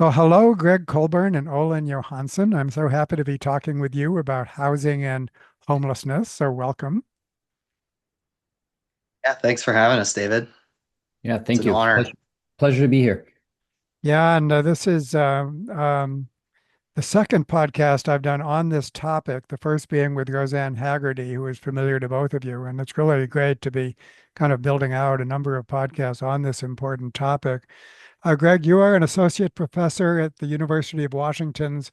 Well, hello, Gregg Colburn and Olin Johannsen. I'm so happy to be talking with you about housing and homelessness. So welcome. Yeah, thanks for having us, David. Yeah, It's thank an you. honor. Pleasure to be here. Yeah, and this is the second podcast I've done on this topic, the first being with Roseanne Haggerty, who is familiar to both of you. And it's really great to be kind of building out a number of podcasts on this important topic. Greg, you are an associate professor at the University of Washington's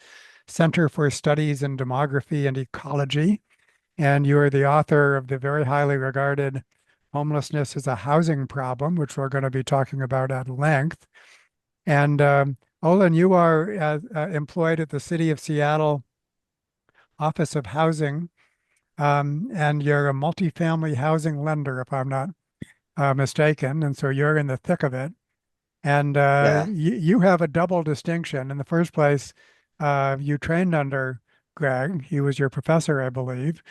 Center for Studies in Demography and Ecology. And you are the author of the very highly regarded Homelessness is a Housing Problem, which we're going to be talking about at length. And Olin, you are employed at the City of Seattle Office of Housing, and you're a multifamily housing lender, if I'm not mistaken. And so you're in the thick of it. And Yeah. you have a double distinction. In the first place, you trained under Greg. He was your professor, I believe.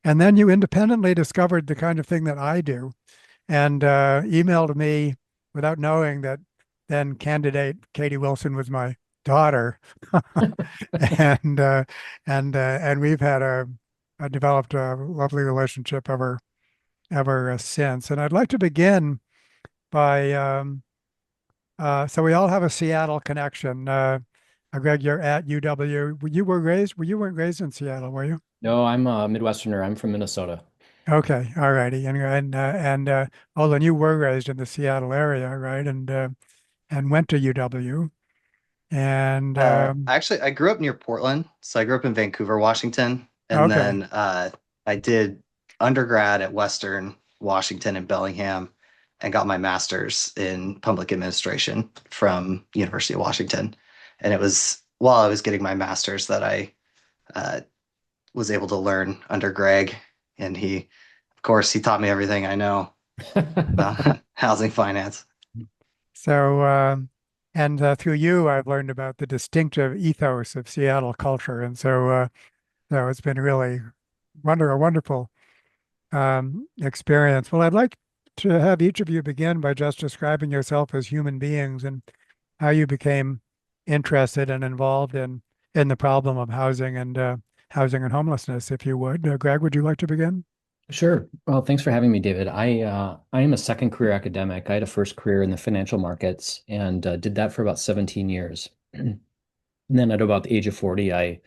And then you independently discovered the kind of thing that I do and emailed me without knowing that then candidate Katie Wilson was my daughter. and and we've had developed a lovely relationship ever since. And I'd like to begin by so we all have a Seattle connection. Greg, you're at UW. You weren't raised in Seattle, were you? No, I'm a Midwesterner. I'm from Minnesota. Okay, all righty. And Olin, you were raised in the Seattle area, right? And went to UW. And Actually, I grew up near Portland, so I grew up in Vancouver, Washington, and okay, then I did undergrad at Western Washington in Bellingham, and got my master's in public administration from University of Washington. And it was while I was getting my master's that I uh, was able to learn under Greg, and of course, he taught me everything I know about housing finance. so and through you, I've learned about the distinctive ethos of Seattle culture, and so it's been really a wonderful experience. Well, I'd like to have each of you begin by just describing yourself as human beings and how you became interested and involved in the problem of housing and homelessness, if you would. Greg, would you like to begin? Sure. Well, thanks for having me, David. I am a second career academic. I had a first career in the financial markets and did that for about 17 years. And then at about the age of 40, I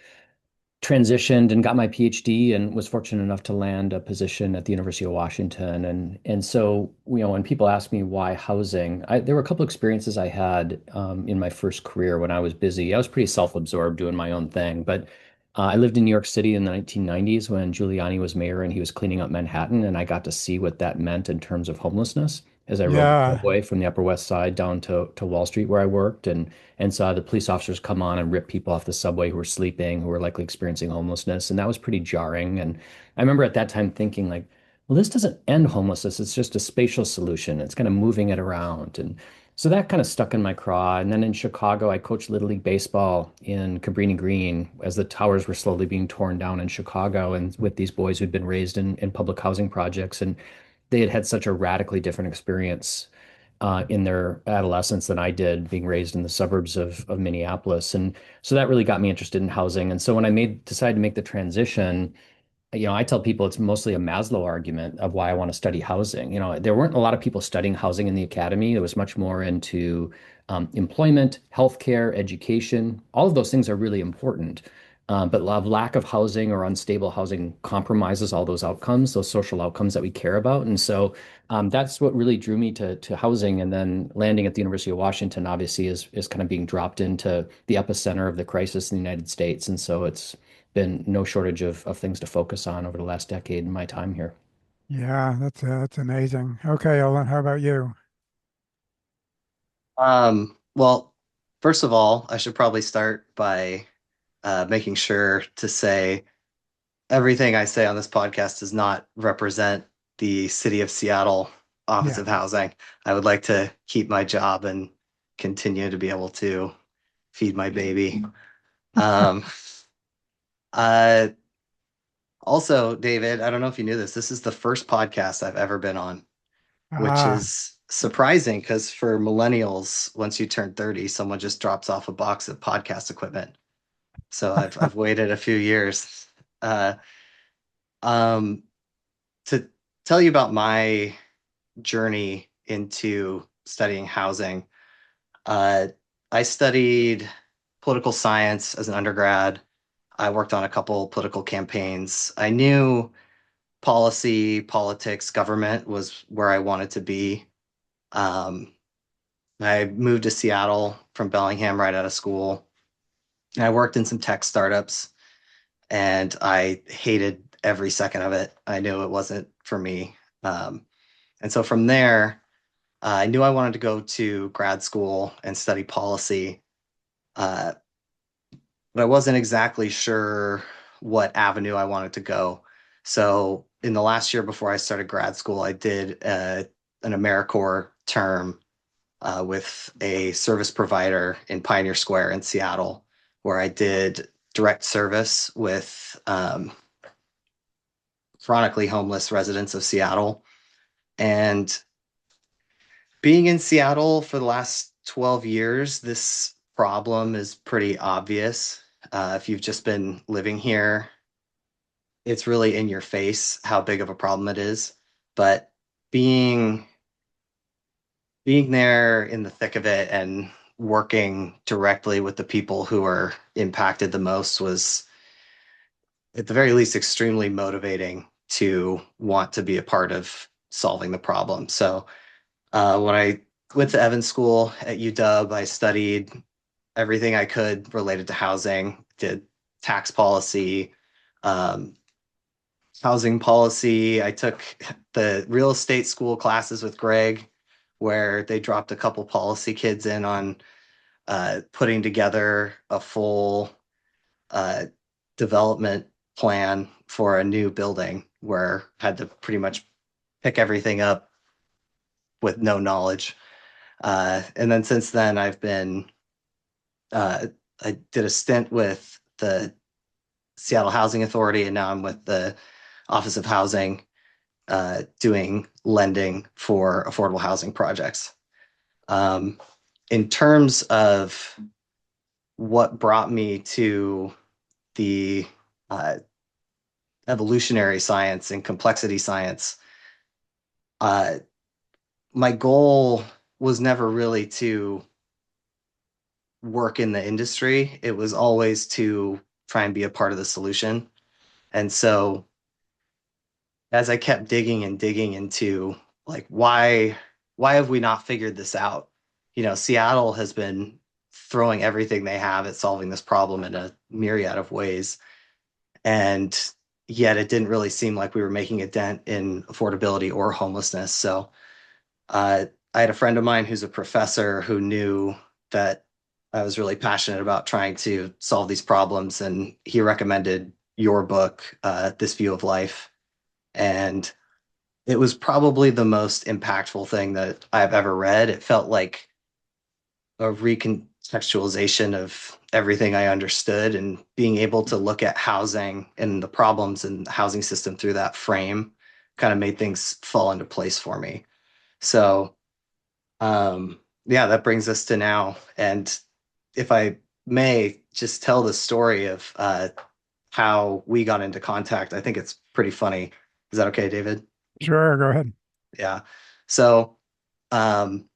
transitioned and got my PhD and was fortunate enough to land a position at the University of Washington. And so, when people ask me why housing, there were a couple experiences I had in my first career when I was busy. I was pretty self-absorbed doing my own thing, but I lived in New York City in the 1990s when Giuliani was mayor and he was cleaning up Manhattan, and I got to see what that meant in terms of homelessness as I rode the Yeah, subway from the Upper West Side down to Wall Street where I worked, and saw the police officers come on and rip people off the subway who were sleeping, who were likely experiencing homelessness. And that was pretty jarring. And I remember at that time thinking, like, well, this doesn't end homelessness. It's just a spatial solution. It's kind of moving it around. And so that kind of stuck in my craw. And then in Chicago, I coached Little League Baseball in Cabrini Green as the towers were slowly being torn down in Chicago, and with these boys who'd been raised in public housing projects. And they had had such a radically different experience in their adolescence than I did, being raised in the suburbs of Minneapolis. And so that really got me interested in housing. And so when decided to make the transition, I tell people it's mostly a Maslow argument of why I want to study housing. There weren't a lot of people studying housing in the academy. It was much more into employment, healthcare, education. All of those things are really important. But lack of housing or unstable housing compromises all those outcomes, those social outcomes that we care about. And so that's what really drew me to housing. And then landing at the University of Washington, obviously, is kind of being dropped into the epicenter of the crisis in the United States. And so it's been no shortage of things to focus on over the last decade in my time here. yeah, that's amazing. Okay, Olin, how about you? Well, first of all, I should probably start by making sure to say everything I say on this podcast does not represent the City of Seattle Office Yeah. of Housing. I would like to keep my job and continue to be able to feed my baby. Um, uh, Also, David, I don't know if you knew this. This is the first podcast I've ever been on, which Ah, is surprising because for millennials, once you turn 30, someone just drops off a box of podcast equipment. So I've waited a few years. Uh, um, to tell you about my journey into studying housing, uh, I studied political science as an undergrad. I worked on a couple political campaigns. I knew policy, politics, government was where I wanted to be. Um, I moved to Seattle from Bellingham right out of school. I worked in some tech startups and I hated every second of it. I knew it wasn't for me. And so from there, I knew I wanted to go to grad school and study policy, uh, but I wasn't exactly sure what avenue I wanted to go. So in the last year before I started grad school, I did an AmeriCorps term with a service provider in Pioneer Square in Seattle, where I did direct service with chronically homeless residents of Seattle. And being in Seattle for the last 12 years, this problem is pretty obvious. If you've just been living here, it's really in your face how big of a problem it is. But being being there in the thick of it and working directly with the people who are impacted the most was, at the very least, extremely motivating to want to be a part of solving the problem. So when I went to Evans School at UW, I studied everything I could related to housing, did tax policy, um, housing policy. I took the real estate school classes with Greg, where they dropped a couple policy kids in on putting together a full uh, development plan for a new building where I had to pretty much pick everything up with no knowledge. And then since then, uh, I did a stint with the Seattle Housing Authority, and now I'm with the Office of Housing, doing lending for affordable housing projects. Um, in terms of what brought me to the uh, evolutionary science and complexity science, uh, my goal was never really to work in the industry. It was always to try and be a part of the solution. And so as I kept digging and digging into like why have we not figured this out? You know, Seattle has been throwing everything they have at solving this problem in a myriad of ways. And yet it didn't really seem like we were making a dent in affordability or homelessness. So I had a friend of mine who's a professor who knew that I was really passionate about trying to solve these problems, and he recommended your book, This View of Life. And it was probably the most impactful thing that I've ever read. It felt like a recontextualization of everything I understood, and being able to look at housing and the problems in the housing system through that frame kind of made things fall into place for me. So, yeah, that brings us to now. And if I may just tell the story of how we got into contact, I think it's pretty funny. Is that okay, David? Sure, go ahead. Yeah. So, um,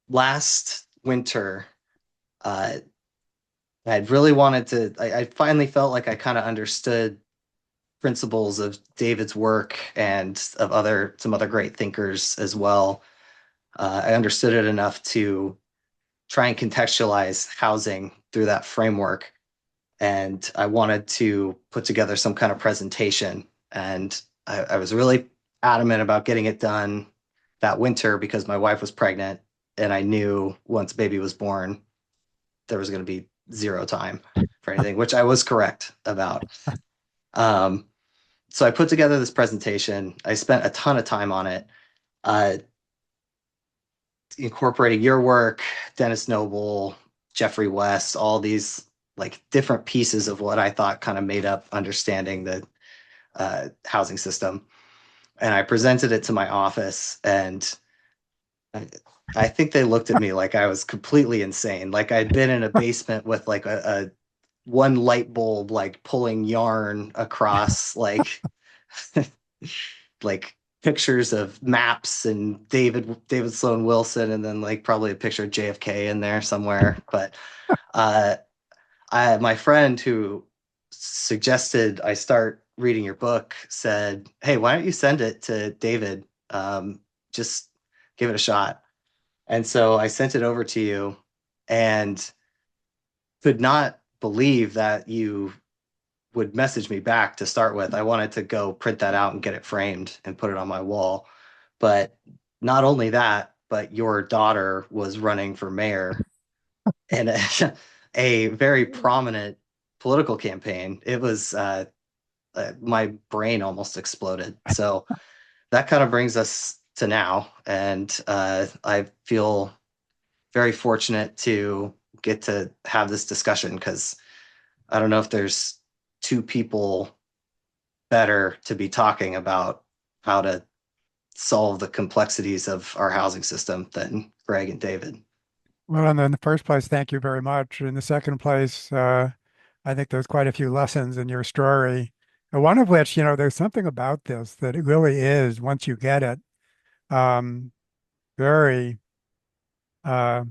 last winter, uh, I'd really wanted to, I finally felt like I kind of understood principles of David's work and of some other great thinkers as well. I understood it enough to try and contextualize housing through that framework. And I wanted to put together some kind of presentation. And I was really adamant about getting it done that winter because my wife was pregnant. And I knew once baby was born, there was going to be zero time for anything, which I was correct about. Um, so I put together this presentation. I spent a ton of time on it, uh, incorporating your work, Dennis Noble, Jeffrey West, all these like different pieces of what I thought kind of made up understanding the housing system. And I presented it to my office, and I, I think they looked at me like I was completely insane. Like I'd been in a basement with like a one light bulb, like pulling yarn across like pictures of maps and David Sloan Wilson, and then like probably a picture of JFK in there somewhere. But uh, my friend who suggested I start reading your book said, "Hey, why don't you send it to David? Just give it a shot." And so I sent it over to you, and could not believe that you would message me back to start with. I wanted to go print that out and get it framed and put it on my wall. But not only that, but your daughter was running for mayor in a very prominent political campaign. It was my brain almost exploded. So that kind of brings us to now, and I feel very fortunate to get to have this discussion because I don't know if there's two people better to be talking about how to solve the complexities of our housing system than Greg and David. Well, and in the first place, thank you very much. In the second place, I think there's quite a few lessons in your story. One of which, there's something about this that it really is, once you get it, um, very uh,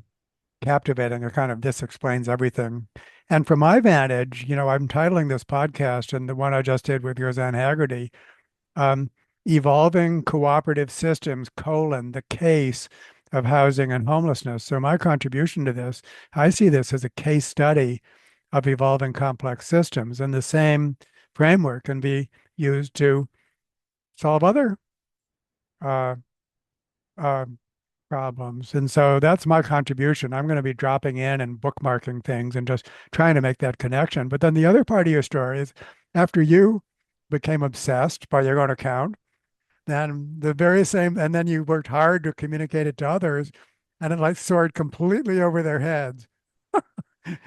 captivating. It kind of this explains everything. And from my vantage, I'm titling this podcast and the one I just did with Roseanne Haggerty, um, Evolving Cooperative Systems, the case of housing and homelessness. So my contribution to this, I see this as a case study of evolving complex systems, and the same framework can be used to solve other uh, uh, problems. And so that's my contribution. I'm going to be dropping in and bookmarking things and just trying to make that connection. But then the other part of your story is after you became obsessed by your own account, then the very same, and then you worked hard to communicate it to others, and it like soared completely over their heads.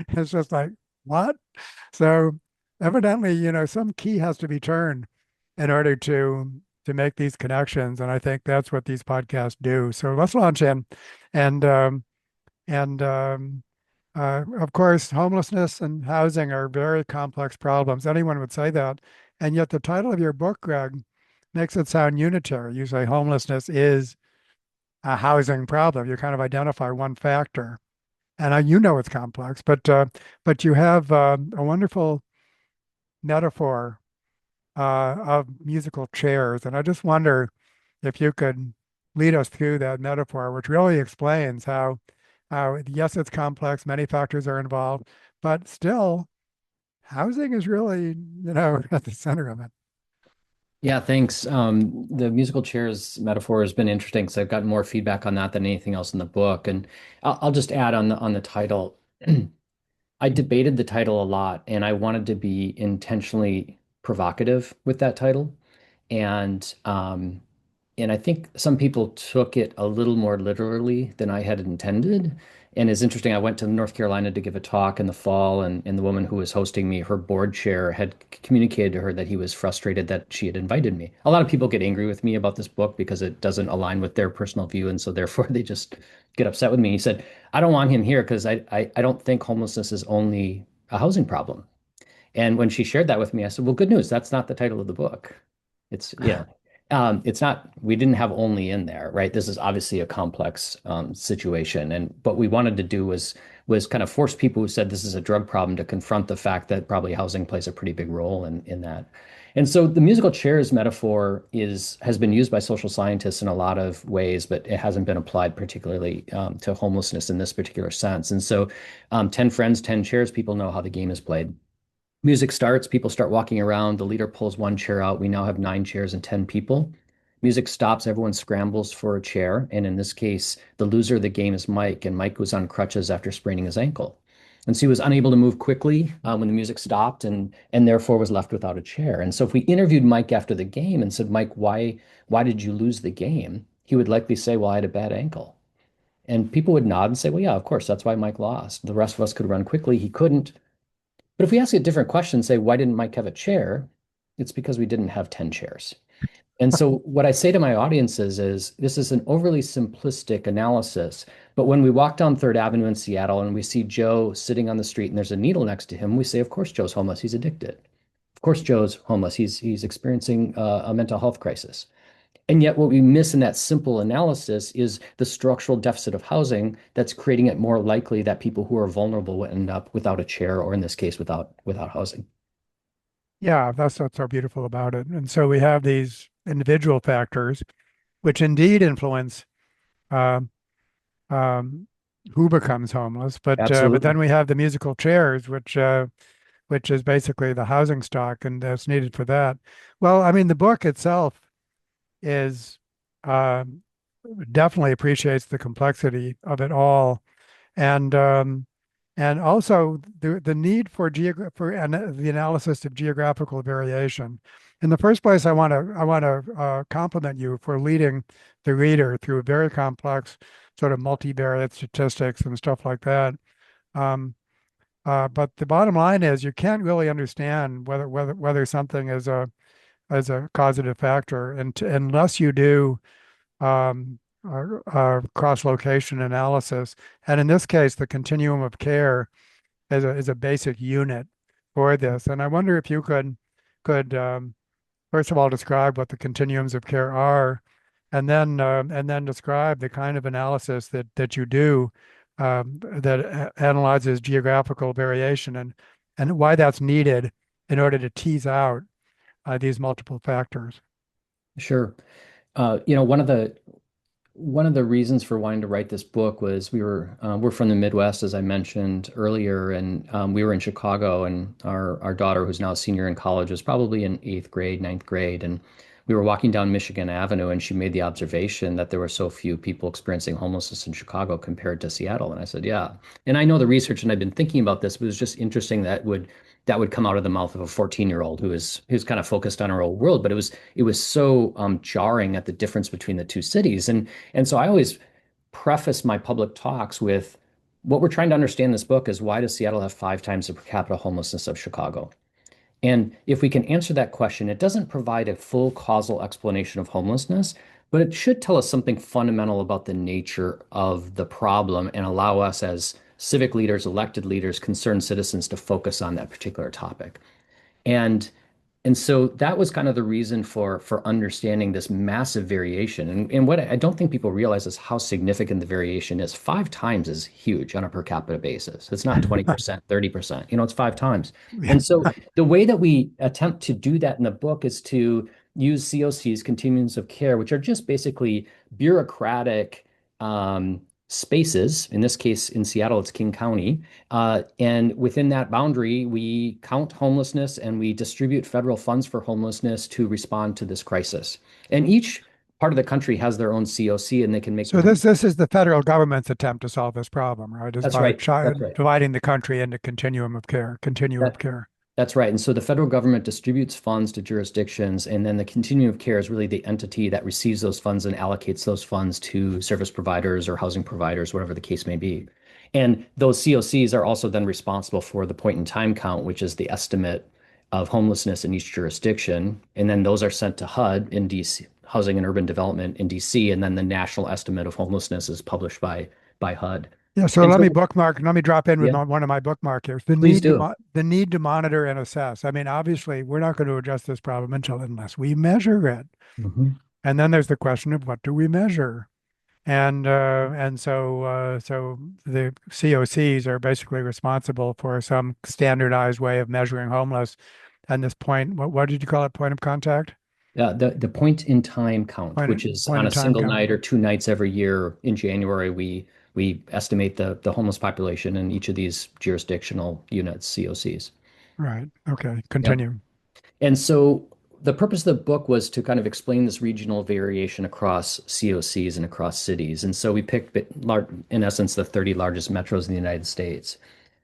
It's just like, what? So evidently, some key has to be turned in order to make these connections. And I think that's what these podcasts do. So let's launch in. And and of course, homelessness and housing are very complex problems. Anyone would say that. And yet the title of your book, Greg, makes it sound unitary. You say homelessness is a housing problem. You kind of identify one factor. And it's complex, but you have a wonderful metaphor of musical chairs. And I just wonder if you could lead us through that metaphor, which really explains how yes, it's complex, many factors are involved, but still housing is really, at the center of it. Yeah, thanks. The musical chairs metaphor has been interesting because I've gotten more feedback on that than anything else in the book. And I'll just add on the title. I debated the title a lot, and I wanted to be intentionally provocative with that title. And and I think some people took it a little more literally than I had intended. And it's interesting, I went to North Carolina to give a talk in the fall, and the woman who was hosting me, her board chair, had communicated to her that he was frustrated that she had invited me. A lot of people get angry with me about this book because it doesn't align with their personal view, and so therefore they just get upset with me. He said, I don't want him here because I don't think homelessness is only a housing problem. And when she shared that with me, I said, well, good news. That's not the title of the book. It's not, we didn't have only in there, right? This is obviously a complex situation. And what we wanted to do was kind of force people who said this is a drug problem to confront the fact that probably housing plays a pretty big role in that. And so the musical chairs metaphor has been used by social scientists in a lot of ways, but it hasn't been applied particularly to homelessness in this particular sense. And so 10 friends, 10 chairs, people know how the game is played. Music starts, people start walking around. The leader pulls one chair out. We now have 9 chairs and 10 people. Music stops, everyone scrambles for a chair. And in this case, the loser of the game is Mike, and Mike was on crutches after spraining his ankle. And so he was unable to move quickly when the music stopped and therefore was left without a chair. And so if we interviewed Mike after the game and said, Mike, why did you lose the game? He would likely say, well, I had a bad ankle. And people would nod and say, well, yeah, of course, that's why Mike lost. The rest of us could run quickly. He couldn't. But if we ask a different question, say, why didn't Mike have a chair? It's because we didn't have 10 chairs. And so what I say to my audiences is this is an overly simplistic analysis. But when we walk down Third Avenue in Seattle and we see Joe sitting on the street and there's a needle next to him, we say, of course, Joe's homeless. He's addicted. Of course, Joe's homeless. He's experiencing a mental health crisis. And yet, what we miss in that simple analysis is the structural deficit of housing that's creating it more likely that people who are vulnerable will end up without a chair, or in this case, without housing. Yeah, that's what's so beautiful about it. And so we have these individual factors, which indeed influence um, um, who becomes homeless. But Absolutely. then we have the musical chairs, which is basically the housing stock and that's needed for that. Well, I mean, the book itself is um, definitely appreciates the complexity of it all, and and also the need for the analysis of geographical variation. In the first place, I want to compliment you for leading the reader through very complex sort of multivariate statistics and stuff like that. Um, but the bottom line is you can't really understand whether something is a causative factor, and unless you do cross-location analysis. And in this case, the continuum of care is a basic unit for this. And I wonder if you could first of all describe what the continuums of care are, and then describe the kind of analysis that you do that analyzes geographical variation and why that's needed in order to tease out these multiple factors. Sure. One of the reasons for wanting to write this book was we're from the Midwest, as I mentioned earlier, and we were in Chicago, and our daughter, who's now a senior in college, was probably in eighth grade, ninth grade, and we were walking down Michigan Avenue, and she made the observation that there were so few people experiencing homelessness in Chicago compared to Seattle, and I said, yeah, and I know the research, and I've been thinking about this, but it was just interesting that would come out of the mouth of a 14-year-old who's kind of focused on her own world, but it was so jarring at the difference between the two cities, and so I always preface my public talks with what we're trying to understand in this book is why does Seattle have 5 times the per capita homelessness of Chicago? And if we can answer that question, it doesn't provide a full causal explanation of homelessness, but it should tell us something fundamental about the nature of the problem and allow us as civic leaders, elected leaders, concerned citizens to focus on that particular topic. And and so that was kind of the reason for understanding this massive variation. And what I don't think people realize is how significant the variation is. 5 times is huge on a per capita basis. It's not 20%, 30%. It's 5 times. And so the way that we attempt to do that in the book is to use COCs, continuums of care, which are just basically bureaucratic spaces. In this case, in Seattle, it's King County, and within that boundary, we count homelessness and we distribute federal funds for homelessness to respond to this crisis. And each part of the country has their own COC and they can make So their. this is the federal government's attempt to solve this problem, right? Is That's by right. That's right. dividing the country into continuum of That, care. that's right. And so the federal government distributes funds to jurisdictions, and then the continuum of care is really the entity that receives those funds and allocates those funds to service providers or housing providers, whatever the case may be. And those COCs are also then responsible for the point in time count, which is the estimate of homelessness in each jurisdiction. And then those are sent to HUD in DC, Housing and Urban Development in DC, and then the national estimate of homelessness is published by HUD. Yeah, so And so, let me drop in with yeah, one of my bookmark here. please do. The need to monitor and assess. I mean, obviously, we're not going to address this problem unless we measure it. Mhm. And then there's the question of what do we measure? And so the COCs are basically responsible for some standardized way of measuring homeless. And this point, what did you call it? Point of contact? The point in time count, which is Point on in a time single count. night or 2 nights every year in January, we estimate the homeless population in each of these jurisdictional units, COCs. Right. Okay. Yep. Continue. And so the purpose of the book was to kind of explain this regional variation across COCs and across cities. And so we picked, in essence, the 30 largest metros in the United States.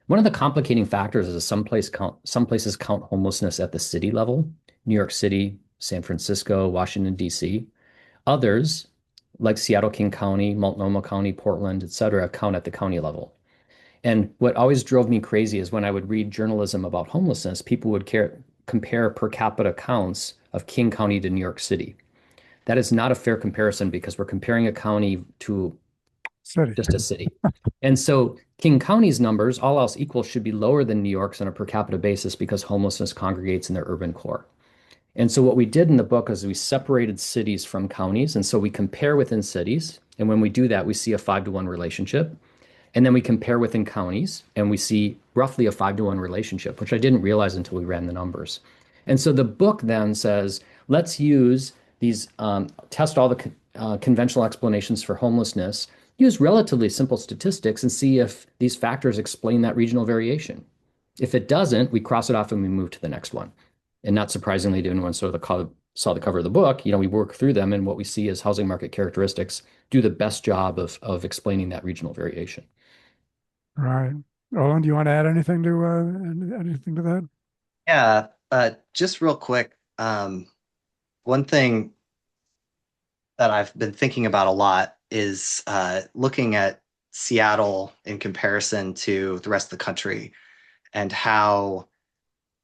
One of the complicating factors is some places count homelessness at the city level, New York City, San Francisco, Washington, D.C. Others, like Seattle, King County, Multnomah County, Portland, et cetera, count at the county level. And what always drove me crazy is when I would read journalism about homelessness, people would compare per capita counts of King County to New York City. That is not a fair comparison because we're comparing a county to City. just a city. And so King County's numbers, all else equal, should be lower than New York's on a per capita basis because homelessness congregates in their urban core. And so what we did in the book is we separated cities from counties. And so we compare within cities. And when we do that, we see a 5-to-1 relationship. And then we compare within counties and we see roughly a 5-to-1 relationship, which I didn't realize until we ran the numbers. And so the book then says, let's use these, test all the conventional explanations for homelessness, use relatively simple statistics and see if these factors explain that regional variation. If it doesn't, we cross it off and we move to the next one. And not surprisingly to anyone saw the cover of the book, we work through them and what we see is housing market characteristics do the best job of explaining that regional variation. Right. Olin, do you want to add anything to anything to that? Yeah, just real quick, one thing that I've been thinking about a lot is looking at Seattle in comparison to the rest of the country and how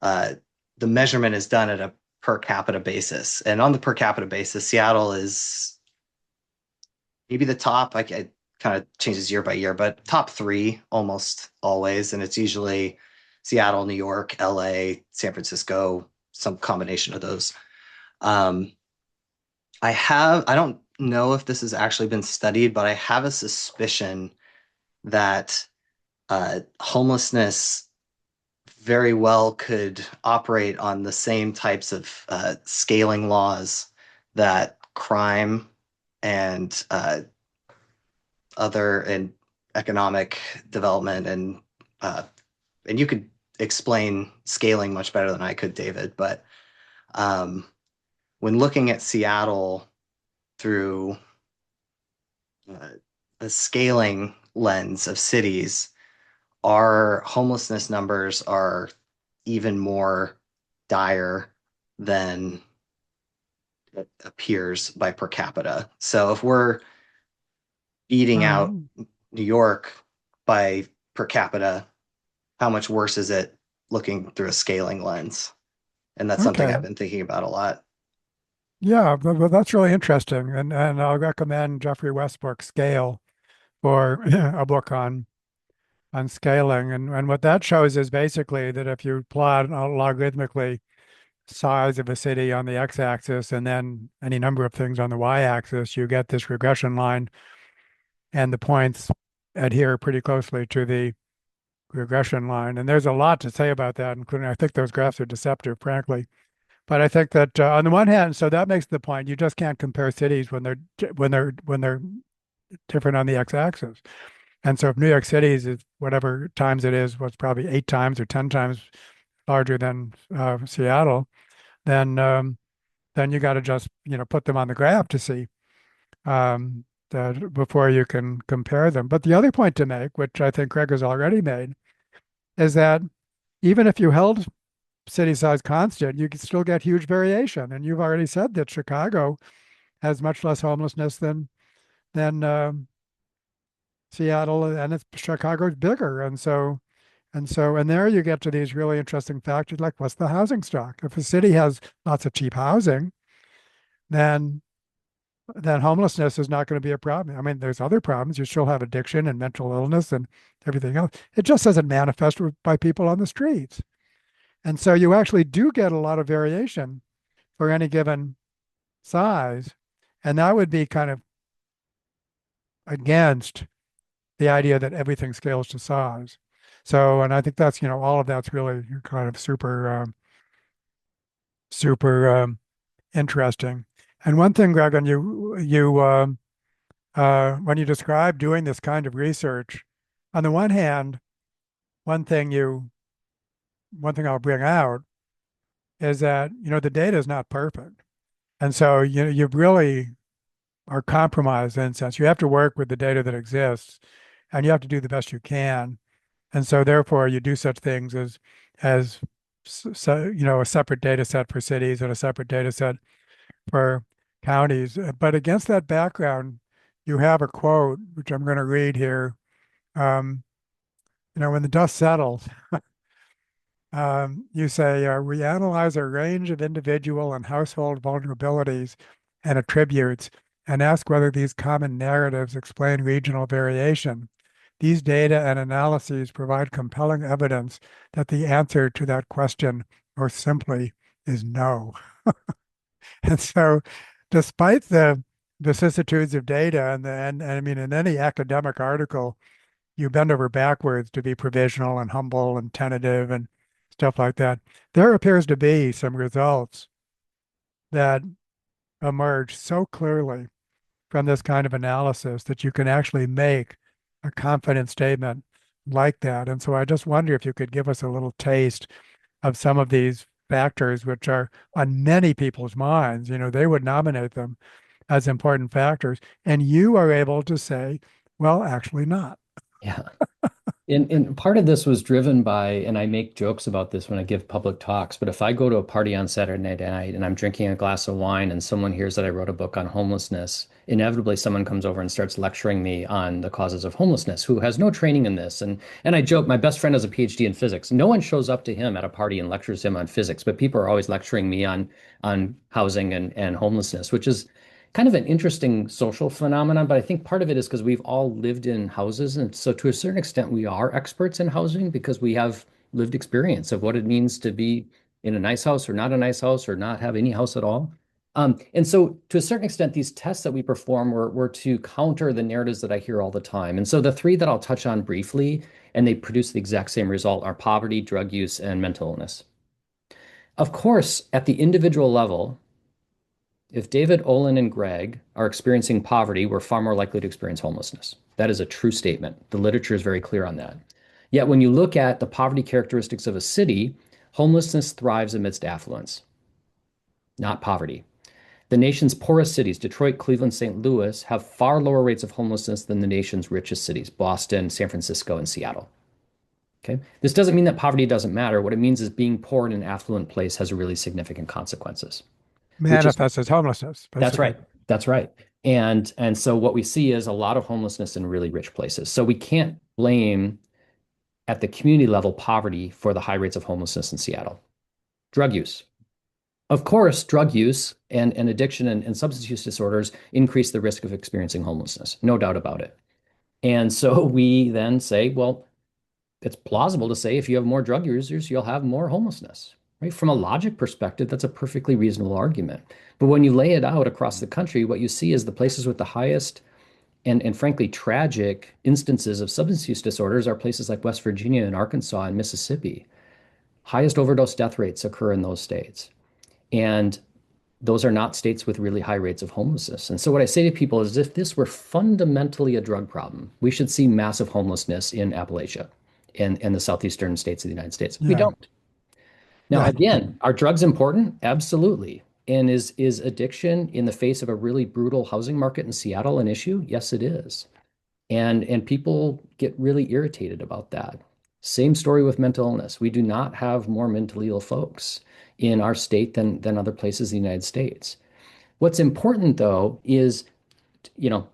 the measurement is done at a per capita basis. And on the per capita basis, Seattle is maybe the top. It kind of changes year by year, but top three almost always. And it's usually Seattle, New York, LA, San Francisco, some combination of those. I don't know if this has actually been studied, but I have a suspicion that homelessness very well could operate on the same types of scaling laws that crime and other and economic development and you could explain scaling much better than I could, David. But um, when looking at Seattle through uh, the scaling lens of cities, our homelessness numbers are even more dire than it appears by per capita. So if we're beating out Um, New York by per capita, how much worse is it looking through a scaling lens? And that's something okay. I've been thinking about a lot. Yeah, but that's really interesting. And I'll recommend Jeffrey Westbrook's Scale for a book on scaling. And what that shows is basically that if you plot logarithmically size of a city on the x-axis and then any number of things on the y-axis, you get this regression line, and the points adhere pretty closely to the regression line. And there's a lot to say about that, including I think those graphs are deceptive, frankly. But I think that on the one hand, so that makes the point, you just can't compare cities when they're different on the x-axis. And so if New York City is whatever times it is, what's probably 8 times or 10 times larger than Seattle, then then you got to just put them on the graph to see that before you can compare them. But the other point to make, which I think Gregg has already made, is that even if you held city size constant, you could still get huge variation. And you've already said that Chicago has much less homelessness than Seattle, and it's Chicago's bigger, and there you get to these really interesting factors like what's the housing stock? If a city has lots of cheap housing, then homelessness is not going to be a problem. I mean, there's other problems. You still have addiction and mental illness and everything else. It just doesn't manifest by people on the streets. And so you actually do get a lot of variation for any given size. And that would be kind of against the idea that everything scales to size. So, and I think that's, all of that's really kind of super interesting. And one thing, Greg, and when you describe doing this kind of research, on the one hand, one thing I'll bring out is that, the data is not perfect. And so you really are compromised in a sense. You have to work with the data that exists and you have to do the best you can. And so therefore you do such things as so, a separate data set for cities and a separate data set for counties. But against that background, you have a quote, which I'm going to read here. Um, when the dust settles, you say, we analyze a range of individual and household vulnerabilities and attributes and ask whether these common narratives explain regional variation. These data and analyses provide compelling evidence that the answer to that question, more simply, is no. And so, despite the vicissitudes of data, and I mean, in any academic article, you bend over backwards to be provisional and humble and tentative and stuff like that. There appears to be some results that emerge so clearly from this kind of analysis that you can actually make a confident statement like that. And so I just wonder if you could give us a little taste of some of these factors, which are on many people's minds. They would nominate them as important factors. And you are able to say, well, actually not. Yeah. And part of this was driven by, and I make jokes about this when I give public talks, but if I go to a party on Saturday night and I'm drinking a glass of wine and someone hears that I wrote a book on homelessness, inevitably someone comes over and starts lecturing me on the causes of homelessness who has no training in this. And I joke, my best friend has a PhD in physics. No one shows up to him at a party and lectures him on physics, but people are always lecturing me on housing and homelessness, which is kind of an interesting social phenomenon, but I think part of it is because we've all lived in houses. And so to a certain extent, we are experts in housing because we have lived experience of what it means to be in a nice house or not a nice house or not have any house at all. And so to a certain extent, these tests that we perform were to counter the narratives that I hear all the time. And so the three that I'll touch on briefly, and they produce the exact same result, are poverty, drug use, and mental illness. Of course, at the individual level, if David, Olin, and Gregg are experiencing poverty, we're far more likely to experience homelessness. That is a true statement. The literature is very clear on that. Yet when you look at the poverty characteristics of a city, homelessness thrives amidst affluence, not poverty. The nation's poorest cities, Detroit, Cleveland, St. Louis, have far lower rates of homelessness than the nation's richest cities, Boston, San Francisco, and Seattle. Okay. This doesn't mean that poverty doesn't matter. What it means is being poor in an affluent place has really significant consequences, which is Manifests as homelessness, that's basically. right. That's right. And so what we see is a lot of homelessness in really rich places. So we can't blame at the community level poverty for the high rates of homelessness in Seattle. Drug use. Of course, drug use and addiction and substance use disorders increase the risk of experiencing homelessness, no doubt about it. And so we then say, well, it's plausible to say if you have more drug users, you'll have more homelessness, right? From a logic perspective, that's a perfectly reasonable argument. But when you lay it out across the country, what you see is the places with the highest and frankly tragic instances of substance use disorders are places like West Virginia and Arkansas and Mississippi. Highest overdose death rates occur in those states. And those are not states with really high rates of homelessness. And so what I say to people is if this were fundamentally a drug problem, we should see massive homelessness in Appalachia and the southeastern states of the United States. We Yeah. don't. Now, Yeah. again, are drugs important? Absolutely. And is addiction in the face of a really brutal housing market in Seattle an issue? Yes, it is. And people get really irritated about that. Same story with mental illness. We do not have more mentally ill folks in our state than other places in the United States. What's important though is,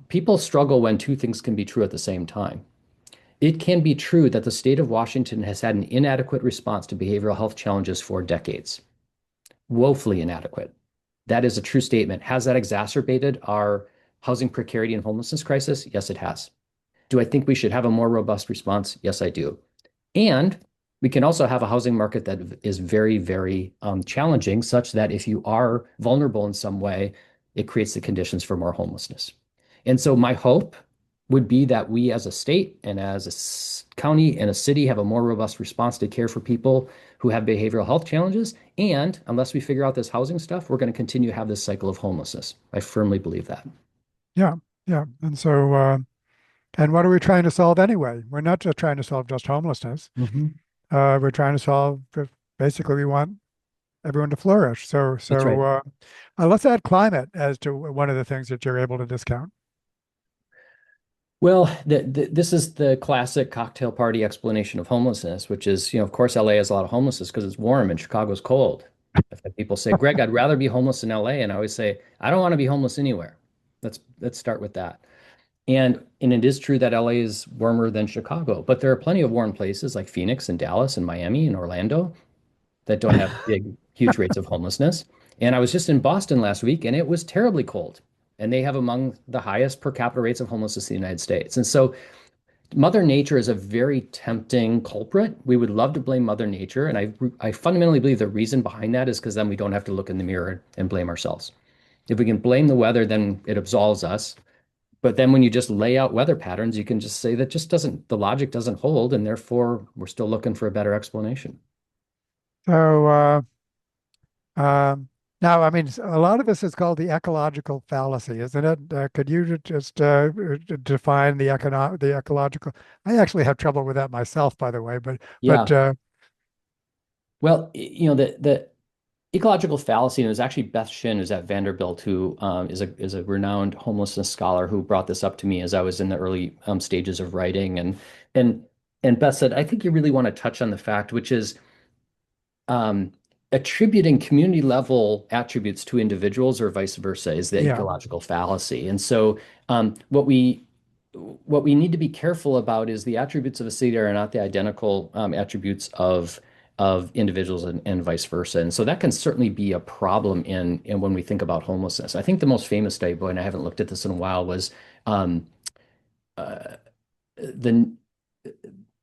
people struggle when two things can be true at the same time. It can be true that the state of Washington has had an inadequate response to behavioral health challenges for decades, woefully inadequate. That is a true statement. Has that exacerbated our housing precarity and homelessness crisis? Yes, it has. Do I think we should have a more robust response? Yes, I do. And we can also have a housing market that is very, very challenging, such that if you are vulnerable in some way, it creates the conditions for more homelessness. And so my hope would be that we as a state and as a county and a city have a more robust response to care for people who have behavioral health challenges. And unless we figure out this housing stuff, we're going to continue to have this cycle of homelessness. I firmly believe that. Yeah. Yeah. And so, and what are we trying to solve anyway? We're not just trying to solve just homelessness. Mhm. We're trying to solve, basically, we want everyone to flourish. So, That's right. let's add climate as to one of the things that you're able to discount. Well, this is the classic cocktail party explanation of homelessness, which is, of course, LA has a lot of homelessness because it's warm and Chicago's cold. I've had people say, Greg, I'd rather be homeless in LA. And I always say, I don't want to be homeless anywhere. Let's start with that. And it is true that LA is warmer than Chicago, but there are plenty of warm places like Phoenix and Dallas and Miami and Orlando that don't have big, huge rates of homelessness. And I was just in Boston last week and it was terribly cold. And they have among the highest per capita rates of homelessness in the United States. And so Mother Nature is a very tempting culprit. We would love to blame Mother Nature. And I fundamentally believe the reason behind that is because then we don't have to look in the mirror and blame ourselves. If we can blame the weather, then it absolves us. But then when you just lay out weather patterns, you can just say that just doesn't, the logic doesn't hold. And therefore, we're still looking for a better explanation. So um, now, I mean, a lot of this is called the ecological fallacy, isn't it? Could you just define the ecological? I actually have trouble with that myself, by the way, but Yeah. Well, the ecological fallacy, and it was actually Beth Shin, who's at Vanderbilt, who is a renowned homelessness scholar who brought this up to me as I was in the early stages of writing, and and Beth said, I think you really want to touch on the fact, which is um, attributing community level attributes to individuals or vice versa is the yeah, ecological fallacy. And so what we need to be careful about is the attributes of a city are not the identical attributes of individuals and vice versa. And so that can certainly be a problem in when we think about homelessness. I think the most famous study, boy, and I haven't looked at this in a while, was um, uh, the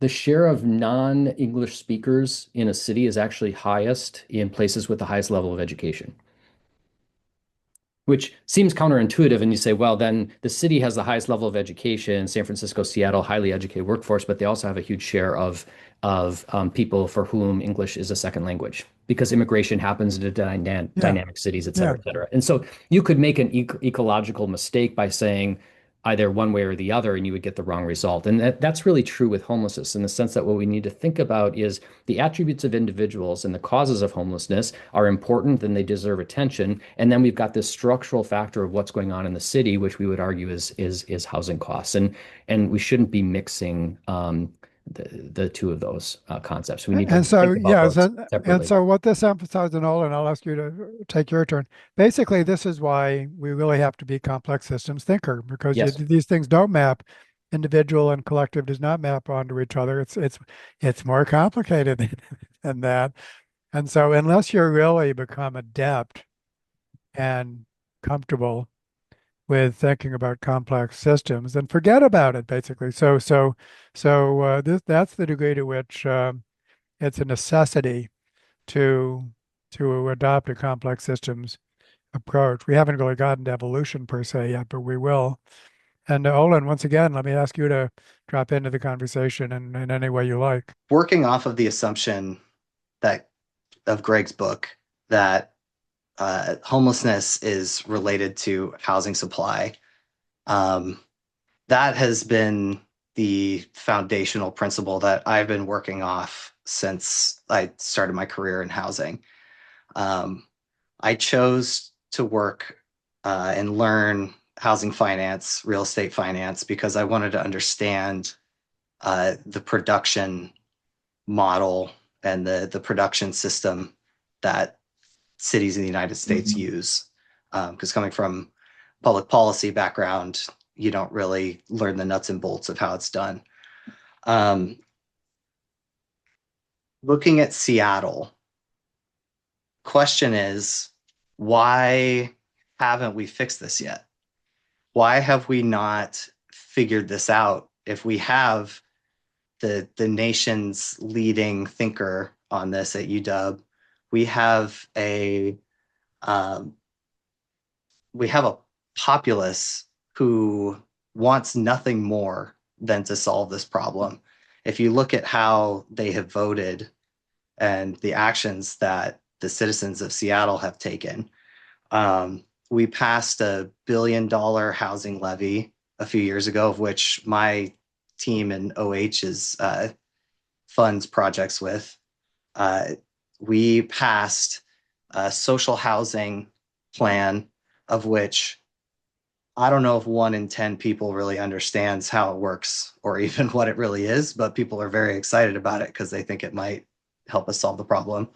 the share of non-English speakers in a city is actually highest in places with the highest level of education, which seems counterintuitive. And you say, well, then the city has the highest level of education, San Francisco, Seattle, highly educated workforce, but they also have a huge share of people for whom English is a second language because immigration happens in yeah, dynamic cities, et yeah. cetera, et cetera. And so you could make an ecological mistake by saying either one way or the other, and you would get the wrong result. And that's really true with homelessness in the sense that what we need to think about is the attributes of individuals and the causes of homelessness are important and they deserve attention. And then we've got this structural factor of what's going on in the city, which we would argue is housing costs. And we shouldn't be mixing the two of those concepts. We need to And so, think about yeah, those and separately. so what this emphasizes, and Olin, I'll ask you to take your turn. Basically, this is why we really have to be complex systems thinker because Yes. these things don't map. Individual and collective does not map onto each other. It's more complicated than that. And so, unless you really become adept and comfortable with thinking about complex systems, then forget about it, basically. That's the degree to which it's a necessity to adopt a complex systems approach. We haven't really gotten to evolution per se yet, but we will. And Olin, once again, let me ask you to drop into the conversation in any way you like. Working off of the assumption that of Gregg's book that homelessness is related to housing supply. Um, that has been the foundational principle that I've been working off since I started my career in housing. Um, I chose to work and learn housing finance, real estate finance, because I wanted to understand the production model and the production system that cities in the United States use. Because coming from public policy background, you don't really learn the nuts and bolts of how it's done. Um, Looking at Seattle, question is, why haven't we fixed this yet? Why have we not figured this out? If we have the nation's leading thinker on this at UW, we have a um, we have a populace who wants nothing more than to solve this problem. If you look at how they have voted and the actions that the citizens of Seattle have taken, we passed $1 billion housing levy a few years ago, of which my team in OH is funds projects with. Uh, we passed a social housing plan, of which I don't know if 1 in 10 people really understands how it works or even what it really is, but people are very excited about it because they think it might help us solve the problem.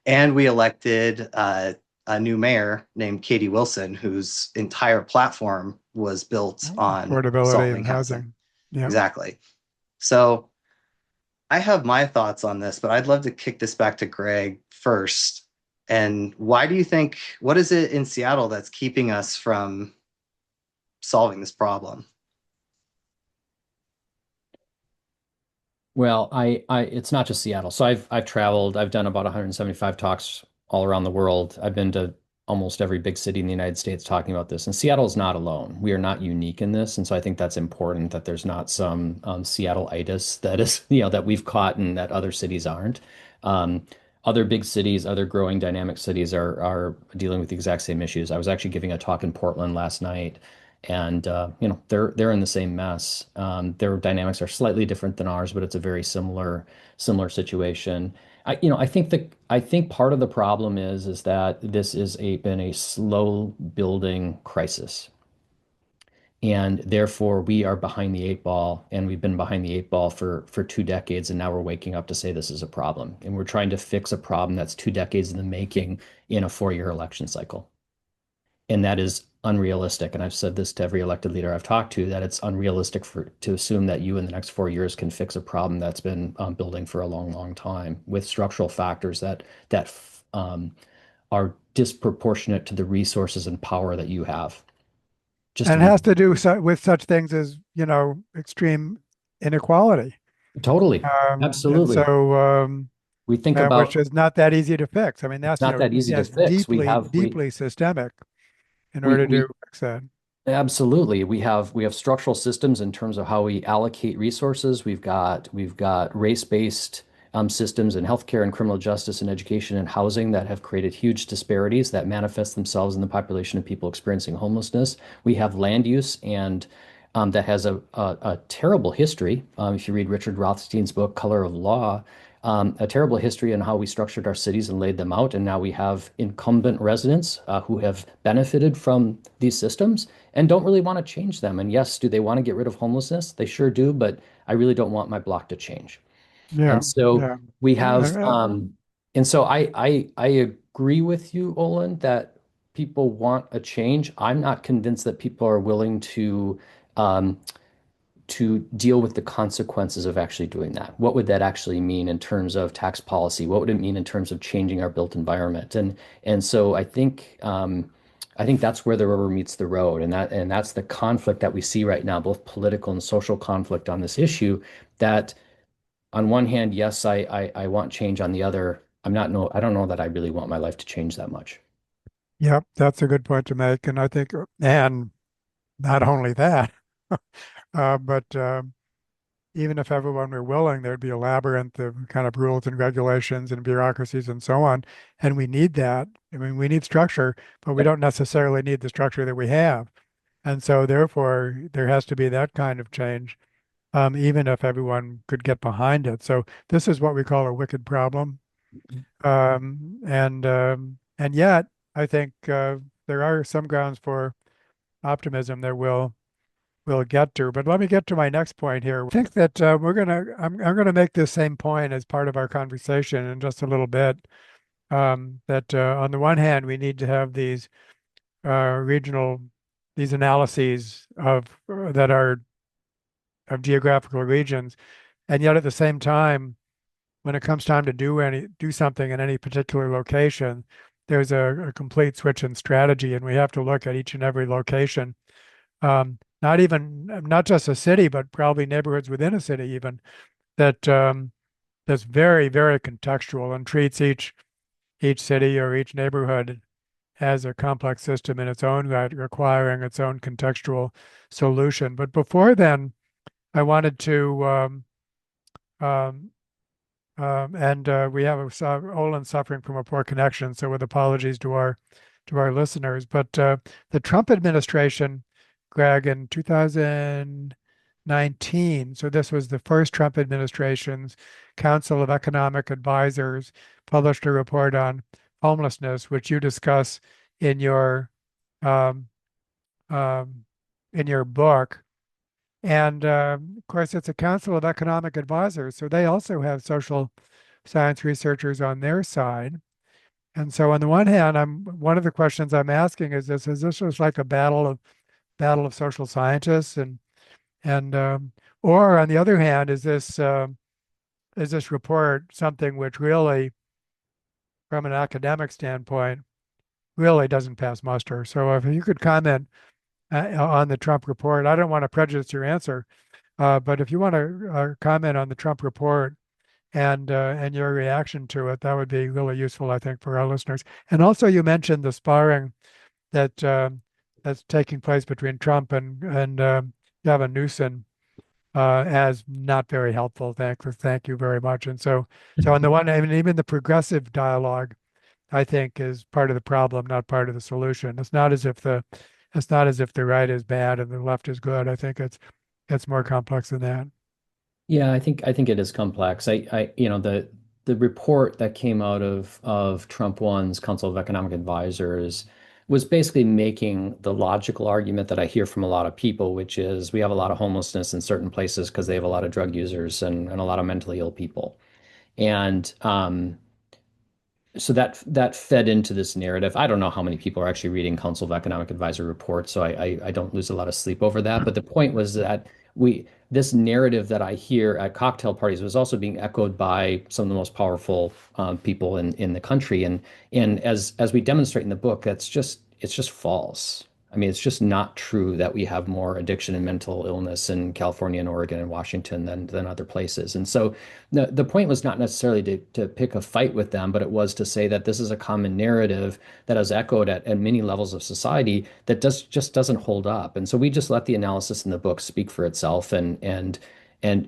And we elected a new mayor named Katie Wilson, whose entire platform was built on Affordability solving and housing. housing. Yeah. Exactly. So I have my thoughts on this, but I'd love to kick this back to Gregg first. And why do you think, what is it in Seattle that's keeping us from solving this problem? Well, it's not just Seattle. So I've traveled. I've done about 175 talks all around the world. I've been to almost every big city in the United States talking about this. And Seattle is not alone. We are not unique in this. And so I think that's important that there's not some Seattle-itis that is, that we've caught and that other cities aren't. Um, Other big cities, other growing dynamic cities are dealing with the exact same issues. I was actually giving a talk in Portland last night, and they're in the same mess. Their dynamics are slightly different than ours, but it's a very similar situation. I think part of the problem is that this is been a slow building crisis. And therefore, we are behind the eight ball, and we've been behind the eight ball for 2 decades, and now we're waking up to say this is a problem. And we're trying to fix a problem that's 2 decades in the making in a 4-year election cycle. And that is unrealistic. And I've said this to every elected leader I've talked to, that it's unrealistic to assume that you in the next 4 years can fix a problem that's been building for a long, long time with structural factors that are disproportionate to the resources and power that you have. Just And it has to do with such things as, extreme inequality. totally, And absolutely. so, We think which about is not that easy to fix. I mean, it's that's, not that easy to that's fix. deeply, deeply systemic in order to We fix that. Absolutely. We have structural systems in terms of how we allocate resources. We've got race-based systems in healthcare and criminal justice and education and housing that have created huge disparities that manifest themselves in the population of people experiencing homelessness. We have land use and that has a terrible history. If you read Richard Rothstein's book, Color of Law, a terrible history in how we structured our cities and laid them out. And now we have incumbent residents who have benefited from these systems and don't really want to change them. And yes, do they want to get rid of homelessness? They sure do, but I really don't want my block to change. And Yeah, so yeah. we Uh, have, uh, and so I agree with you, Olin, that people want a change. I'm not convinced that people are willing um, to deal with the consequences of actually doing that. What would that actually mean in terms of tax policy? What would it mean in terms of changing our built environment? And so I think that's where the rubber meets the road, and that's the conflict that we see right now, both political and social conflict on this issue. That on one hand, yes, I want change. On the other, I don't know that I really want my life to change that much. yeah, that's a good point to make. And I think, and not only that, but even if everyone were willing, there'd be a labyrinth of kind of rules and regulations and bureaucracies and so on. And we need that. I mean, we need structure, but we Yep. don't necessarily need the structure that we have. And so therefore, there has to be that kind of change, even if everyone could get behind it. So this is what we call a wicked problem. And yet, I think there are some grounds for optimism that we'll get to. But let me get to my next point here. I think that I'm gonna make this same point as part of our conversation in just a little bit. That on the one hand, we need to have these regional these analyses that are of geographical regions, and yet at the same time, when it comes time to do something in any particular location, there's a complete switch in strategy, and we have to look at each and every location, not just a city, but probably neighborhoods within a city even that that's very, very contextual and treats each city or each neighborhood as a complex system in its own right, requiring its own contextual solution. But before then, I wanted to um, and we have Olin suffering from a poor connection, so with apologies to our listeners. But the Trump administration, Greg, in 2019, so this was the first Trump administration's Council of Economic Advisors published a report on homelessness, which you discuss in your um, um, in your book. And of course, it's a Council of Economic Advisors, so they also have social science researchers on their side. And so, on the one hand, I'm one of the questions I'm asking is this: is this just like a battle of social scientists, and or on the other hand, is this report something which really from an academic standpoint, really doesn't pass muster. So if you could comment on the Trump report, I don't want to prejudice your answer, but if you want to comment on the Trump report and your reaction to it, that would be really useful, I think, for our listeners. And also, you mentioned the sparring that that's taking place between Trump and Gavin Newsom as not very helpful. Thank you very much. And so on the one, I mean, even the progressive dialogue, I think, is part of the problem, not part of the solution. It's not as if the right is bad and the left is good. I think it's more complex than that. Yeah, I think it is complex. The report that came out of Trump one's Council of Economic Advisors was basically making the logical argument that I hear from a lot of people, which is we have a lot of homelessness in certain places because they have a lot of drug users and a lot of mentally ill people. And so that fed into this narrative. I don't know how many people are actually reading Council of Economic Advisor reports, so I don't lose a lot of sleep over that. But the point was that we this narrative that I hear at cocktail parties was also being echoed by some of the most powerful people in the country. And as we demonstrate in the book, it's just false. I mean, it's just not true that we have more addiction and mental illness in California and Oregon and Washington than other places. And so the point was not necessarily to pick a fight with them, but it was to say that this is a common narrative that is echoed at many levels of society that just doesn't hold up. And so we just let the analysis in the book speak for itself and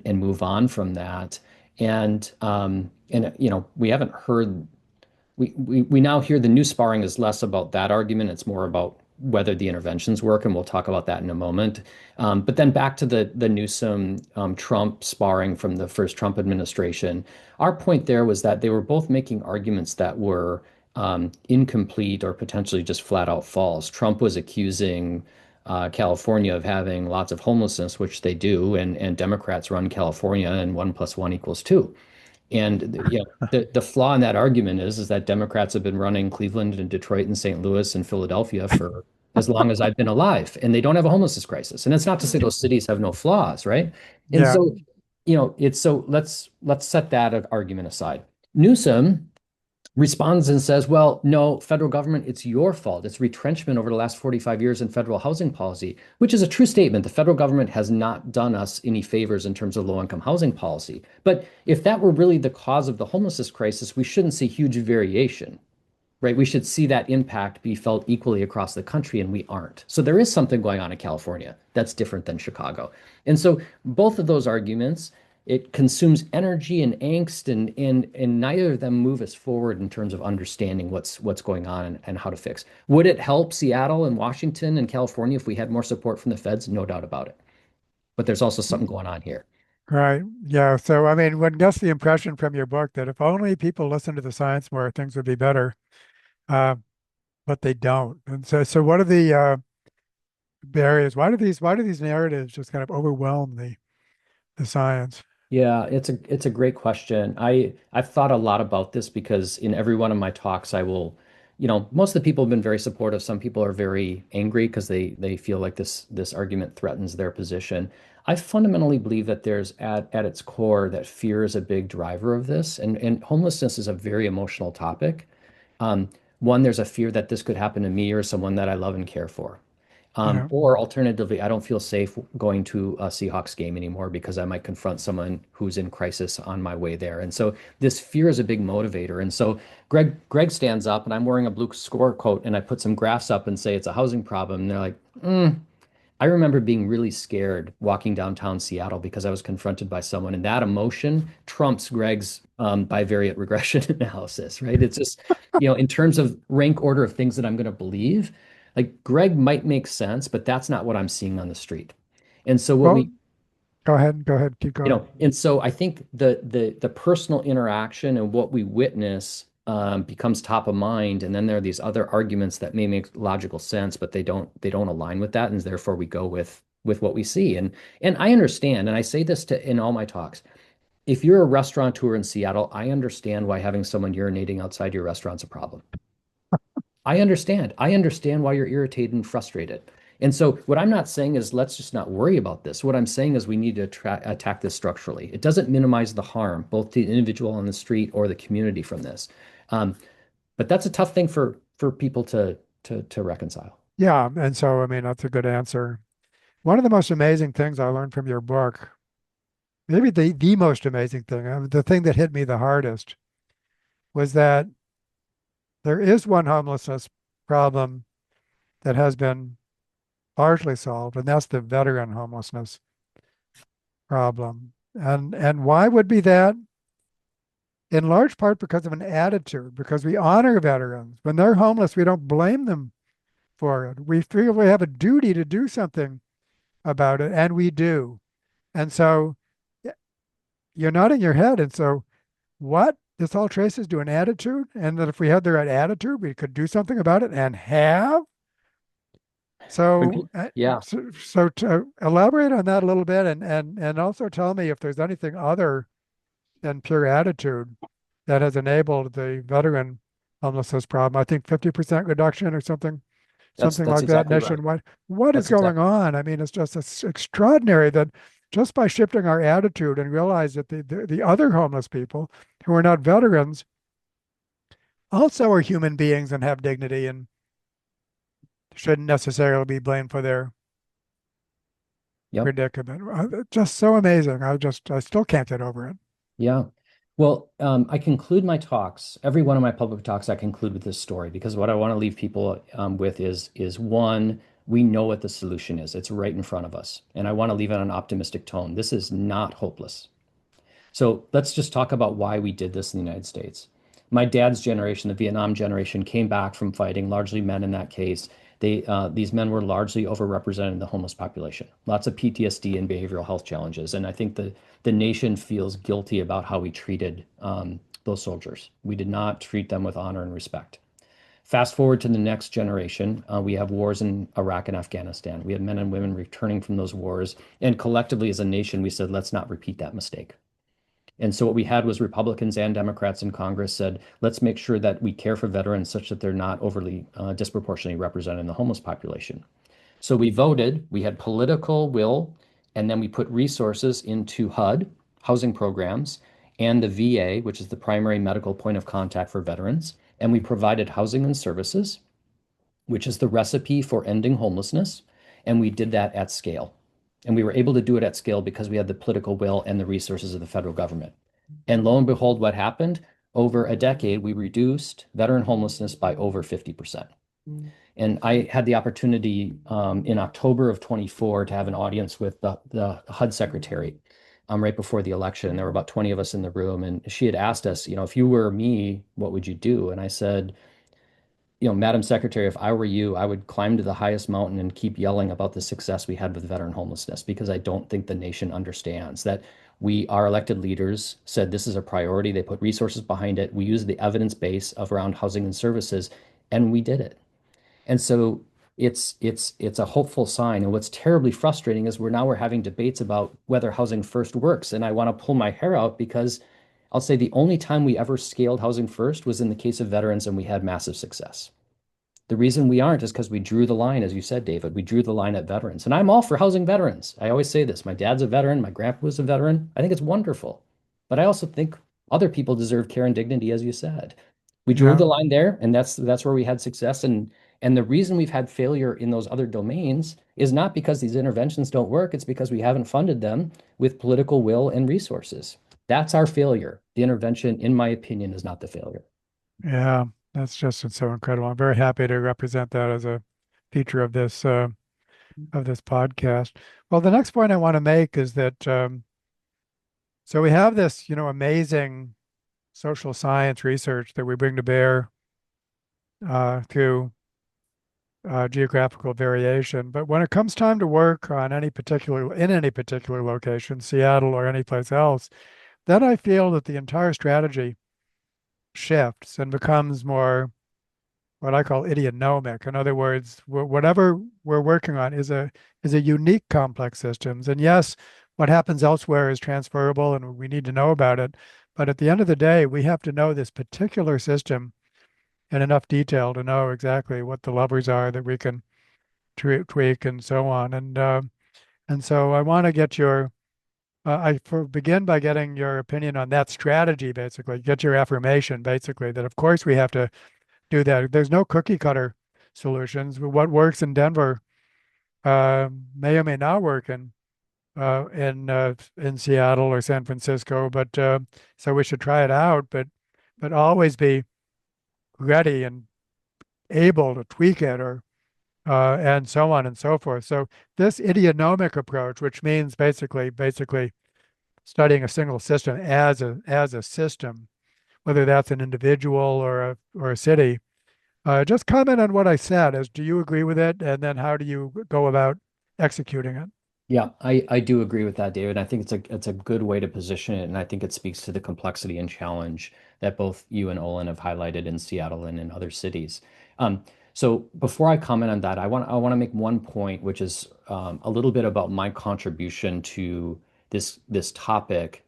move on from that. And we haven't heard we now hear the new sparring is less about that argument. It's more about whether the interventions work, and we'll talk about that in a moment. But then back to the Newsom Trump sparring from the first Trump administration. Our point there was that they were both making arguments that were incomplete or potentially just flat out false. Trump was accusing California of having lots of homelessness, which they do, and Democrats run California, and 1+1 = 2. And the flaw in that argument is that Democrats have been running Cleveland and Detroit and St. Louis and Philadelphia for as long as I've been alive, and they don't have a homelessness crisis. And it's not to say those cities have no flaws, right? And Yeah, so, it's so let's set that argument aside. Newsom responds and says, well, no, federal government, it's your fault. It's retrenchment over the last 45 years in federal housing policy, which is a true statement. The federal government has not done us any favors in terms of low-income housing policy. But if that were really the cause of the homelessness crisis, we shouldn't see huge variation, right? We should see that impact be felt equally across the country, and we aren't. So there is something going on in California that's different than Chicago. And so both of those arguments, it consumes energy and angst, and neither of them move us forward in terms of understanding what's going on and how to fix. Would it help Seattle and Washington and California if we had more support from the feds? No doubt about it. But there's also something going on here. right. Yeah. So, I mean, one gets the impression from your book that if only people listen to the science more, things would be better. Uh, but they don't. And so what are the barriers? Why do these narratives just kind of overwhelm the science? Yeah, it's a great question. I've thought a lot about this because in every one of my talks I will, most of the people have been very supportive. Some people are very angry because they feel like this argument threatens their position. I fundamentally believe that there's at its core that fear is a big driver of this, and homelessness is a very emotional topic. Um, One, there's a fear that this could happen to me or someone that I love and care for. Yeah. Or alternatively, I don't feel safe going to a Seahawks game anymore because I might confront someone who's in crisis on my way there. And so this fear is a big motivator. And so Greg stands up, and I'm wearing a blue score coat, and I put some graphs up and say it's a housing problem. And they're like, I remember being really scared walking downtown Seattle because I was confronted by someone, and that emotion trumps Greg's bivariate regression analysis, right? It's just, in terms of rank order of things that I'm going to believe, like Greg might make sense, but that's not what I'm seeing on the street. And so what Well, we, go ahead. Go ahead. Keep going. and so I think the personal interaction and what we witness becomes top of mind, and then there are these other arguments that may make logical sense, but they don't align with that, and therefore we go with what we see. And I understand, and I say this in all my talks. If you're a restaurateur in Seattle, I understand why having someone urinating outside your restaurant's a problem. I understand. I understand why you're irritated and frustrated. And so, what I'm not saying is let's just not worry about this. What I'm saying is we need to attack this structurally. It doesn't minimize the harm, both to the individual on the street or the community from this. Um, But that's a tough thing for people to reconcile. Yeah. And so, I mean, that's a good answer. One of the most amazing things I learned from your book, maybe the most amazing thing, the thing that hit me the hardest, was that there is one homelessness problem that has been largely solved, and that's the veteran homelessness problem. And why would be that? In large part because of an attitude, because we honor veterans. When they're homeless, we don't blame them for it. We feel we have a duty to do something about it, and we do. And so you're nodding your head. And so what this all traces to an attitude, and that if we had the right attitude, we could do something about it and have. When So, pe- yeah, so to elaborate on that a little bit, and also tell me if there's anything other than pure attitude that has enabled the veteran homelessness problem. I think 50% reduction or something, something that's like that exactly right. nationwide. What is That's going exactly on? I mean, it's extraordinary that just by shifting our attitude and realize that the other homeless people who are not veterans also are human beings and have dignity and shouldn't necessarily be blamed for their Yep. predicament. Just so amazing. I still can't get over it. Yeah. Well, I conclude my talks, every one of my public talks, I conclude with this story because what I want to leave people with is one, we know what the solution is. It's right in front of us. And I want to leave it on an optimistic tone. This is not hopeless. So let's just talk about why we did this in the United States. My dad's generation, the Vietnam generation, came back from fighting, largely men in that case. These men were largely overrepresented in the homeless population. Lots of PTSD and behavioral health challenges. And I think the nation feels guilty about how we treated those soldiers. We did not treat them with honor and respect. Fast forward to the next generation, we have wars in Iraq and Afghanistan. We have men and women returning from those wars. And collectively as a nation, we said, let's not repeat that mistake. And so what we had was Republicans and Democrats in Congress said, let's make sure that we care for veterans such that they're not overly disproportionately represented in the homeless population. So we voted, we had political will, and then we put resources into HUD, housing programs, and the VA, which is the primary medical point of contact for veterans. And we provided housing and services, which is the recipe for ending homelessness. And we did that at scale. And we were able to do it at scale because we had the political will and the resources of the federal government. And lo and behold, what happened? Over a decade, we reduced veteran homelessness by over 50%. And I had the opportunity in October of 24 to have an audience with the HUD secretary right before the election. And there were about 20 of us in the room. And she had asked us, if you were me, what would you do? And I said, Madam Secretary, if I were you, I would climb to the highest mountain and keep yelling about the success we had with veteran homelessness because I don't think the nation understands that our elected leaders said this is a priority. They put resources behind it. We used the evidence base of around housing and services, and we did it. And so it's a hopeful sign. And what's terribly frustrating is we're having debates about whether housing first works. And I want to pull my hair out because I'll say the only time we ever scaled housing first was in the case of veterans, and we had massive success. The reason we aren't is because we drew the line, as you said, David, we drew the line at veterans. And I'm all for housing veterans. I always say this. My dad's a veteran. My grandpa was a veteran. I think it's wonderful. But I also think other people deserve care and dignity, as you said. We drew Yeah. the line there, and that's where we had success. And the reason we've had failure in those other domains is not because these interventions don't work. It's because we haven't funded them with political will and resources. That's our failure. The intervention, in my opinion, is not the failure. Yeah. That's just so incredible. I'm very happy to represent that as a feature of this podcast. Well, the next point I want to make is that so we have this, amazing social science research that we bring to bear through geographical variation. But when it comes time to work on in any particular location, Seattle or any place else, then I feel that the entire strategy shifts and becomes more what I call idionomic. In other words, whatever we're working on is a unique complex systems. And yes, what happens elsewhere is transferable, and we need to know about it. But at the end of the day, we have to know this particular system in enough detail to know exactly what the levers are that we can tweak and so on. And so I want to get begin by getting your opinion on that strategy, basically, get your affirmation, basically, that of course we have to do that. There's no cookie cutter solutions. What works in Denver may or may not work in Seattle or San Francisco, but so we should try it out, but always be ready and able to tweak it or and so on and so forth. So this idionomic approach, which means basically studying a single system as a system, whether that's an individual or a city. Just comment on what I said. As do you agree with it, and then how do you go about executing it? Yeah, I do agree with that, David. I think it's a good way to position it, and I think it speaks to the complexity and challenge that both you and Olin have highlighted in Seattle and in other cities. So before I comment on that, I want to make one point, which is a little bit about my contribution to this topic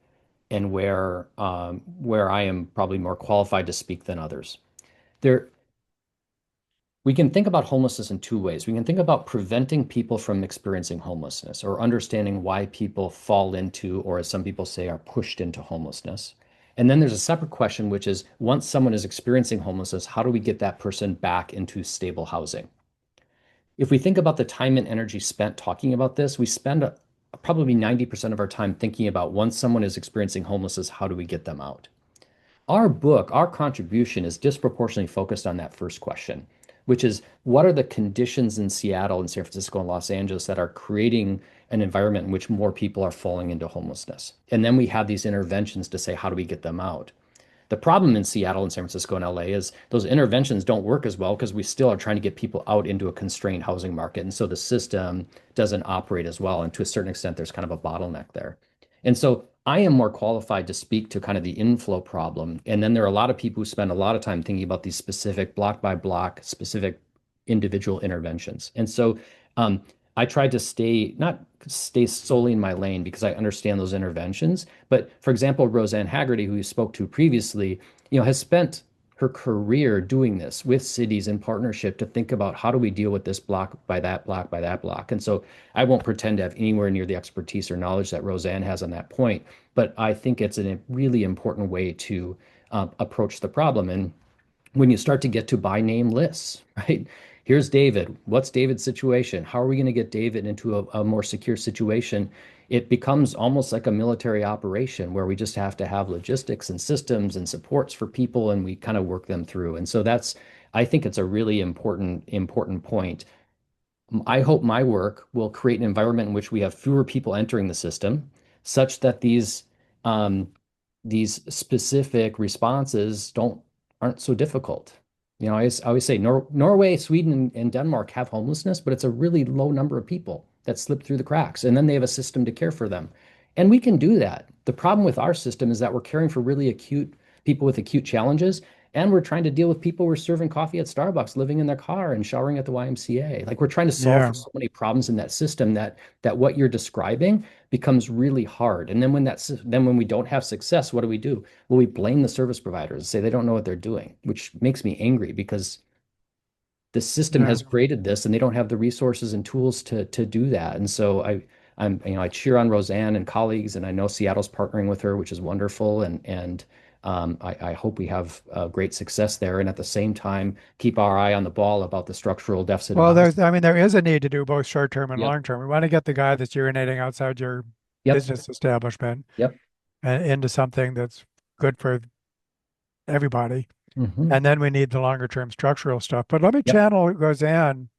and where I am probably more qualified to speak than others. There, we can think about homelessness in two ways. We can think about preventing people from experiencing homelessness or understanding why people fall into, or as some people say, are pushed into homelessness. And then there's a separate question, which is once someone is experiencing homelessness, how do we get that person back into stable housing? If we think about the time and energy spent talking about this, we spend probably 90% of our time thinking about once someone is experiencing homelessness, how do we get them out? Our book, our contribution is disproportionately focused on that first question, which is what are the conditions in Seattle and San Francisco and Los Angeles that are creating an environment in which more people are falling into homelessness? And then we have these interventions to say, how do we get them out? The problem in Seattle and San Francisco and LA is those interventions don't work as well because we still are trying to get people out into a constrained housing market. And so the system doesn't operate as well. And to a certain extent, there's kind of a bottleneck there. And so I am more qualified to speak to kind of the inflow problem. And then there are a lot of people who spend a lot of time thinking about these specific block by block, specific individual interventions. And so I tried to not stay solely in my lane because I understand those interventions. But for example, Roseanne Haggerty, who you spoke to previously, has spent her career doing this with cities in partnership to think about how do we deal with this block by that block by that block. And so I won't pretend to have anywhere near the expertise or knowledge that Roseanne has on that point, but I think it's a really important way to approach the problem. And when you start to get to by name lists, right? Here's David. What's David's situation? How are we going to get David into a more secure situation? It becomes almost like a military operation where we just have to have logistics and systems and supports for people and we kind of work them through. And so I think it's a really important point. I hope my work will create an environment in which we have fewer people entering the system, such that um, these specific responses aren't so difficult. I always say Norway, Sweden, and Denmark have homelessness, but it's a really low number of people that slip through the cracks, and then they have a system to care for them. And we can do that. The problem with our system is that we're caring for really acute people with acute challenges, and we're trying to deal with people who are serving coffee at Starbucks, living in their car and showering at the YMCA. Like we're trying to solve Yeah. for so many problems in that system that what you're describing becomes really hard. And then when we don't have success, what do? Well, we blame the service providers and say they don't know what they're doing, which makes me angry because the system Yeah. has created this and they don't have the resources and tools to do that. And so I cheer on Roseanne and colleagues, and I know Seattle's partnering with her, which is wonderful. And I hope we have great success there. And at the same time, keep our eye on the ball about the structural deficit in Well, housing. I mean, there is a need to do both short term and Yep. long term. We want to get the guy that's urinating outside your Yep. business establishment Yep. into something that's good for everybody. Hmm. And then we need the longer term structural stuff. But let me Yep. channel Roseanne.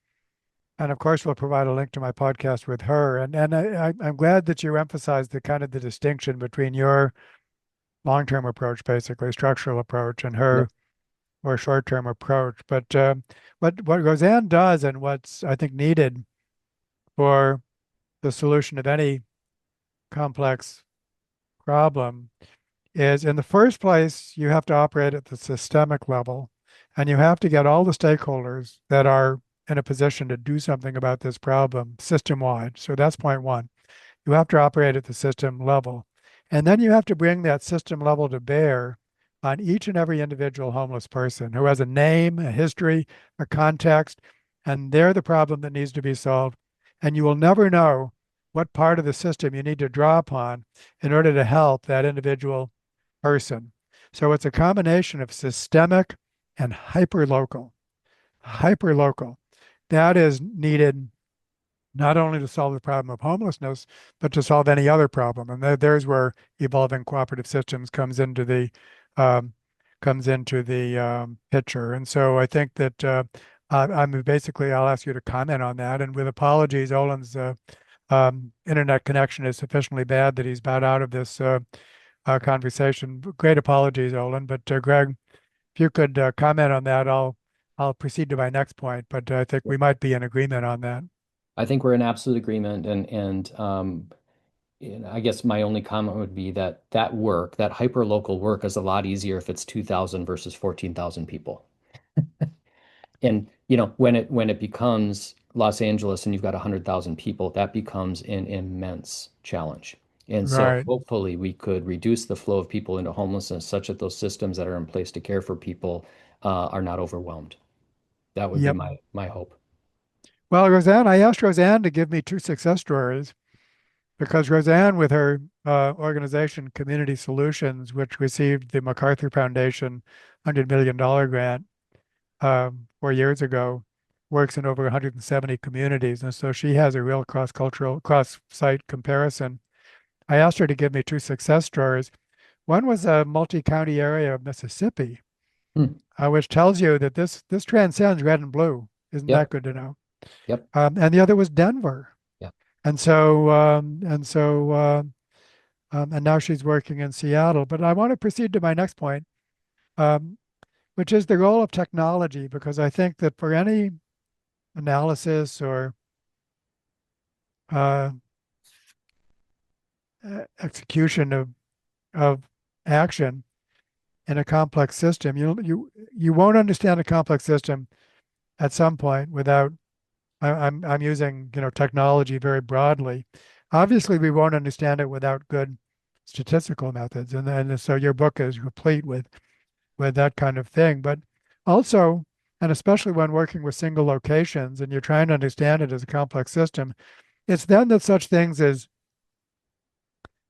And of course, we'll provide a link to my podcast with her. And I'm glad that you emphasized the kind of the distinction between your long term approach, basically structural approach, and Yep. her more short term approach. But what Roseanne does, and what's I think needed for the solution of any complex problem, is in the first place, you have to operate at the systemic level, and you have to get all the stakeholders that are in a position to do something about this problem system wide. So that's point one. You have to operate at the system level. And then you have to bring that system level to bear on each and every individual homeless person who has a name, a history, a context, and they're the problem that needs to be solved. And you will never know what part of the system you need to draw upon in order to help that individual person. So it's a combination of systemic and hyper local. That is needed not only to solve the problem of homelessness, but to solve any other problem. And there's where evolving cooperative systems um, comes into the picture. And so I think that I'm basically I'll ask you to comment on that. And with apologies, Olin's internet connection is sufficiently bad that he's bowed out of this conversation. Great apologies, Olin. But Gregg, if you could comment on that, I'll proceed to my next point. But I think we might be in agreement on that. I think we're in absolute agreement, and I guess my only comment would be that that work, that hyper local work, is a lot easier if it's 2,000 versus 14,000 people. And when it becomes Los Angeles and you've got 100,000 people, that becomes an immense challenge. And so Right. hopefully we could reduce the flow of people into homelessness such that those systems that are in place to care for people are not overwhelmed. That would be Yep. my hope. Well, Roseanne, I asked Roseanne to give me two success stories because Roseanne, with her organization Community Solutions, which received the MacArthur Foundation $100 million grant 4 years ago, works in over 170 communities. And so she has a real cross-cultural, cross-site comparison. I asked her to give me two success stories. One was a multi-county area of Mississippi, Hmm. which tells you that this transcends red and blue. Isn't that Yep. good to know? Yep. And the other was Denver. Yep. And now she's working in Seattle. But I want to proceed to my next point, um, which is the role of technology, because I think that for any analysis or uh, execution of action in a complex system, you won't understand a complex system at some point without I'm using, technology very broadly. Obviously, we won't understand it without good statistical methods, and so your book is replete with that kind of thing. But also, and especially when working with single locations and you're trying to understand it as a complex system, it's then that such things as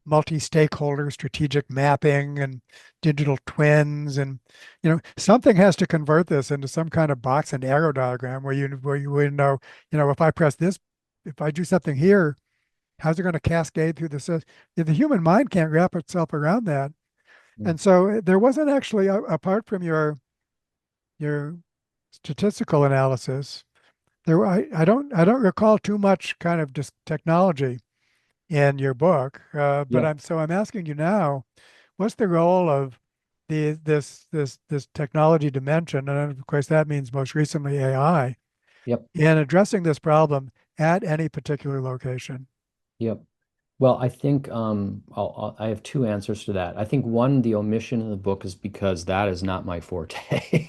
multi-stakeholder strategic mapping and digital twins and something has to convert this into some kind of box and arrow diagram where you would know, if I press this, if I do something here, how's it going to cascade through the system? The human mind can't wrap itself around that. Mm. And so there wasn't actually, apart from your statistical analysis, I don't recall too much kind of just technology in your book. But Yeah. I'm asking you now, what's the role of this technology dimension, and of course that means most recently AI, Yep. in addressing this problem at any particular location? Yep. Well, I think I have two answers to that. I think one, the omission in the book is because that is not my forte.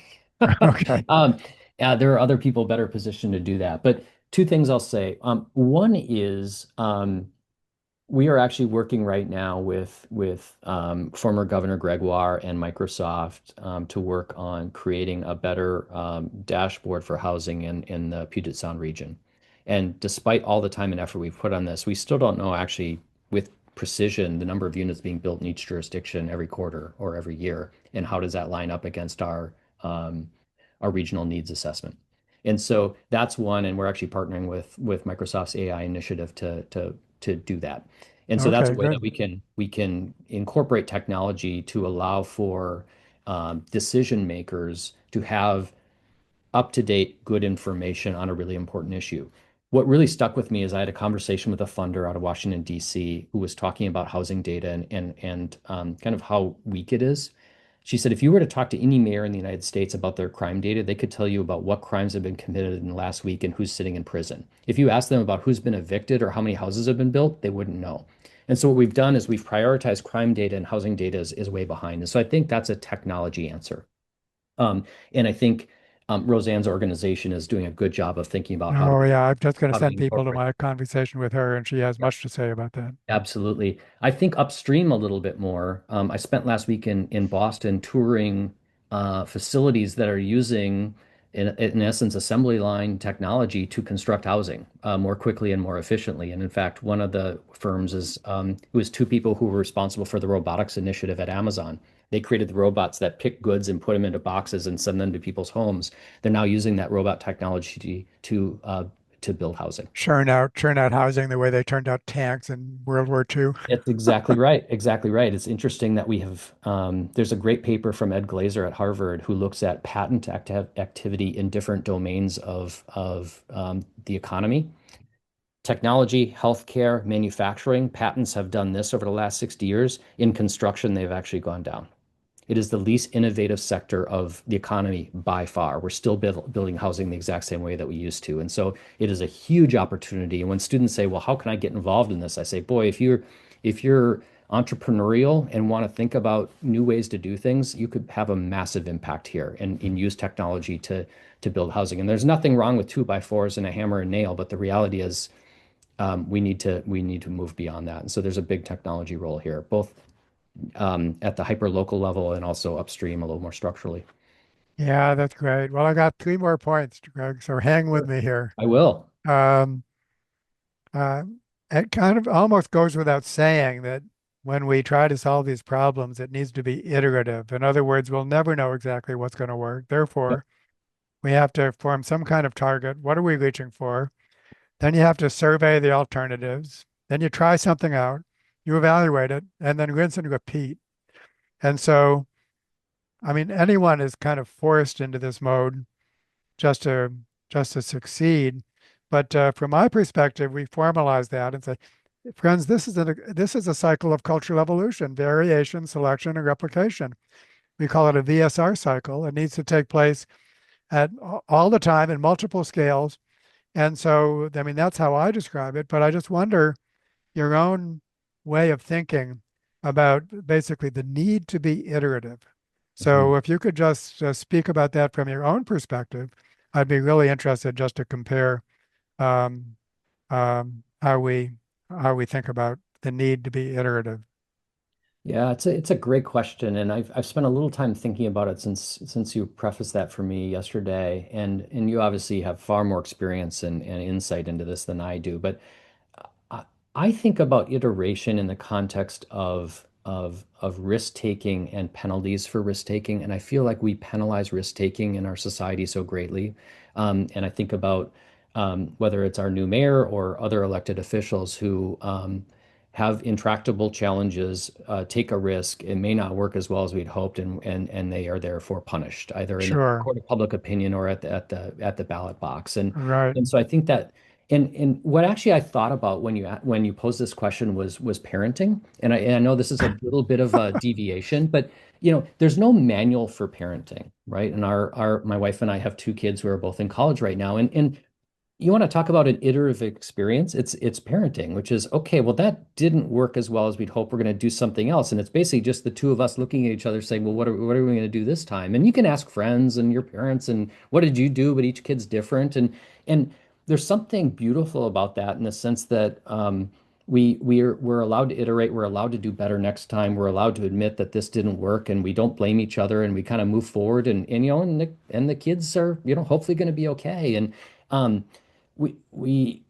Okay. Um, there are other people better positioned to do that. But two things I'll say. One is we are actually working right now with former Governor Gregoire and Microsoft to work on creating a better dashboard for housing in the Puget Sound region. And despite all the time and effort we've put on this, we still don't know actually with precision the number of units being built in each jurisdiction every quarter or every year, and how does that line up against our regional needs assessment. And so that's one, and we're actually partnering with Microsoft's AI initiative to do that. And so that's a Okay, way that good. we can incorporate technology to allow for decision makers to have up-to-date, good information on a really important issue. What really stuck with me is I had a conversation with a funder out of Washington, D.C., who was talking about housing data and kind of how weak it is. She said, if you were to talk to any mayor in the United States about their crime data, they could tell you about what crimes have been committed in the last week and who's sitting in prison. If you ask them about who's been evicted or how many houses have been built, they wouldn't know. And so what we've done is we've prioritized crime data, and housing data is way behind. And so I think that's a technology answer. And I think Roseanne's organization is doing a good job of thinking about Oh yeah, I'm just going to how to send people to incorporate. my conversation with her, and she has Yep. much to say about that. Absolutely. I think upstream a little bit more. I spent last week in Boston touring facilities that are using in essence, assembly line technology to construct housing more quickly and more efficiently. And in fact, one of the firms it was two people who were responsible for the robotics initiative at Amazon. They created the robots that pick goods and put them into boxes and send them to people's homes. They're now using that robot technology to build housing. Churn out housing the way they turned out tanks in World War II. It's exactly right. Exactly right. It's interesting that we have, there's a great paper from Ed Glazer at Harvard who looks at activity in different domains of the economy. Technology, healthcare, manufacturing, patents have done this over the last 60 years. In construction, they've actually gone down. It is the least innovative sector of the economy by far. We're still building housing the exact same way that we used to. And so it is a huge opportunity. And when students say, well, how can I get involved in this? I say, boy, if you're entrepreneurial and want to think about new ways to do things, you could have a massive impact here and use technology to build housing. And there's nothing wrong with two by fours and a hammer and nail, but the reality is we need to move beyond that. And so there's a big technology role here, both at the hyper local level and also upstream a little more structurally. Yeah, that's great. Well, I got three more points, Greg, so hang with Sure. me here. I will. Um, uh, it kind of almost goes without saying that when we try to solve these problems, it needs to be iterative. In other words, we'll never know exactly what's going to work. Yep. Therefore, we have to form some kind of target. What are we reaching for? Then you have to survey the alternatives. Then you try something out, you evaluate it, and then rinse and repeat. And so, I mean, anyone is kind of forced into this mode just to just to succeed. But from my perspective, we formalize that and say, friends, this is a cycle of cultural evolution, variation, selection, and replication. We call it a VSR cycle. It needs to take place at all the time in multiple scales. And so, I mean, that's how I describe it. But I just wonder your own way of thinking about basically the need to be iterative. Mhm. So if you could just speak about that from your own perspective, I'd be really interested just to compare um, how we think about the need to be iterative. Yeah, it's a great question, and I've spent a little time thinking about it since you prefaced that for me yesterday, and you obviously have far more experience and insight into this than I do. But I, I think about iteration in the context of risk taking and penalties for risk taking, and I feel like we penalize risk taking in our society so greatly. And I think about whether it's our new mayor or other elected officials who have intractable challenges, take a risk, it may not work as well as we'd hoped, and they are therefore punished either in the Sure. court of public opinion or at the ballot box. And Right. and so I think that and what actually I thought about when you posed this question was parenting. And I know this is a little bit of a deviation, but there's no manual for parenting, right? And our my wife and I have two kids who are both in college right now. And you want to talk about an iterative experience? It's parenting, which is okay, well, that didn't work as well as we'd hope. We're going to do something else. And it's basically just the two of us looking at each other saying, well, what are we going to do this time? And you can ask friends and your parents and what did you do? But each kid's different. And there's something beautiful about that in the sense that we're allowed to iterate, we're allowed to do better next time, we're allowed to admit that this didn't work, and we don't blame each other, and we kind of move forward, and the kids are hopefully going to be okay. And um, we we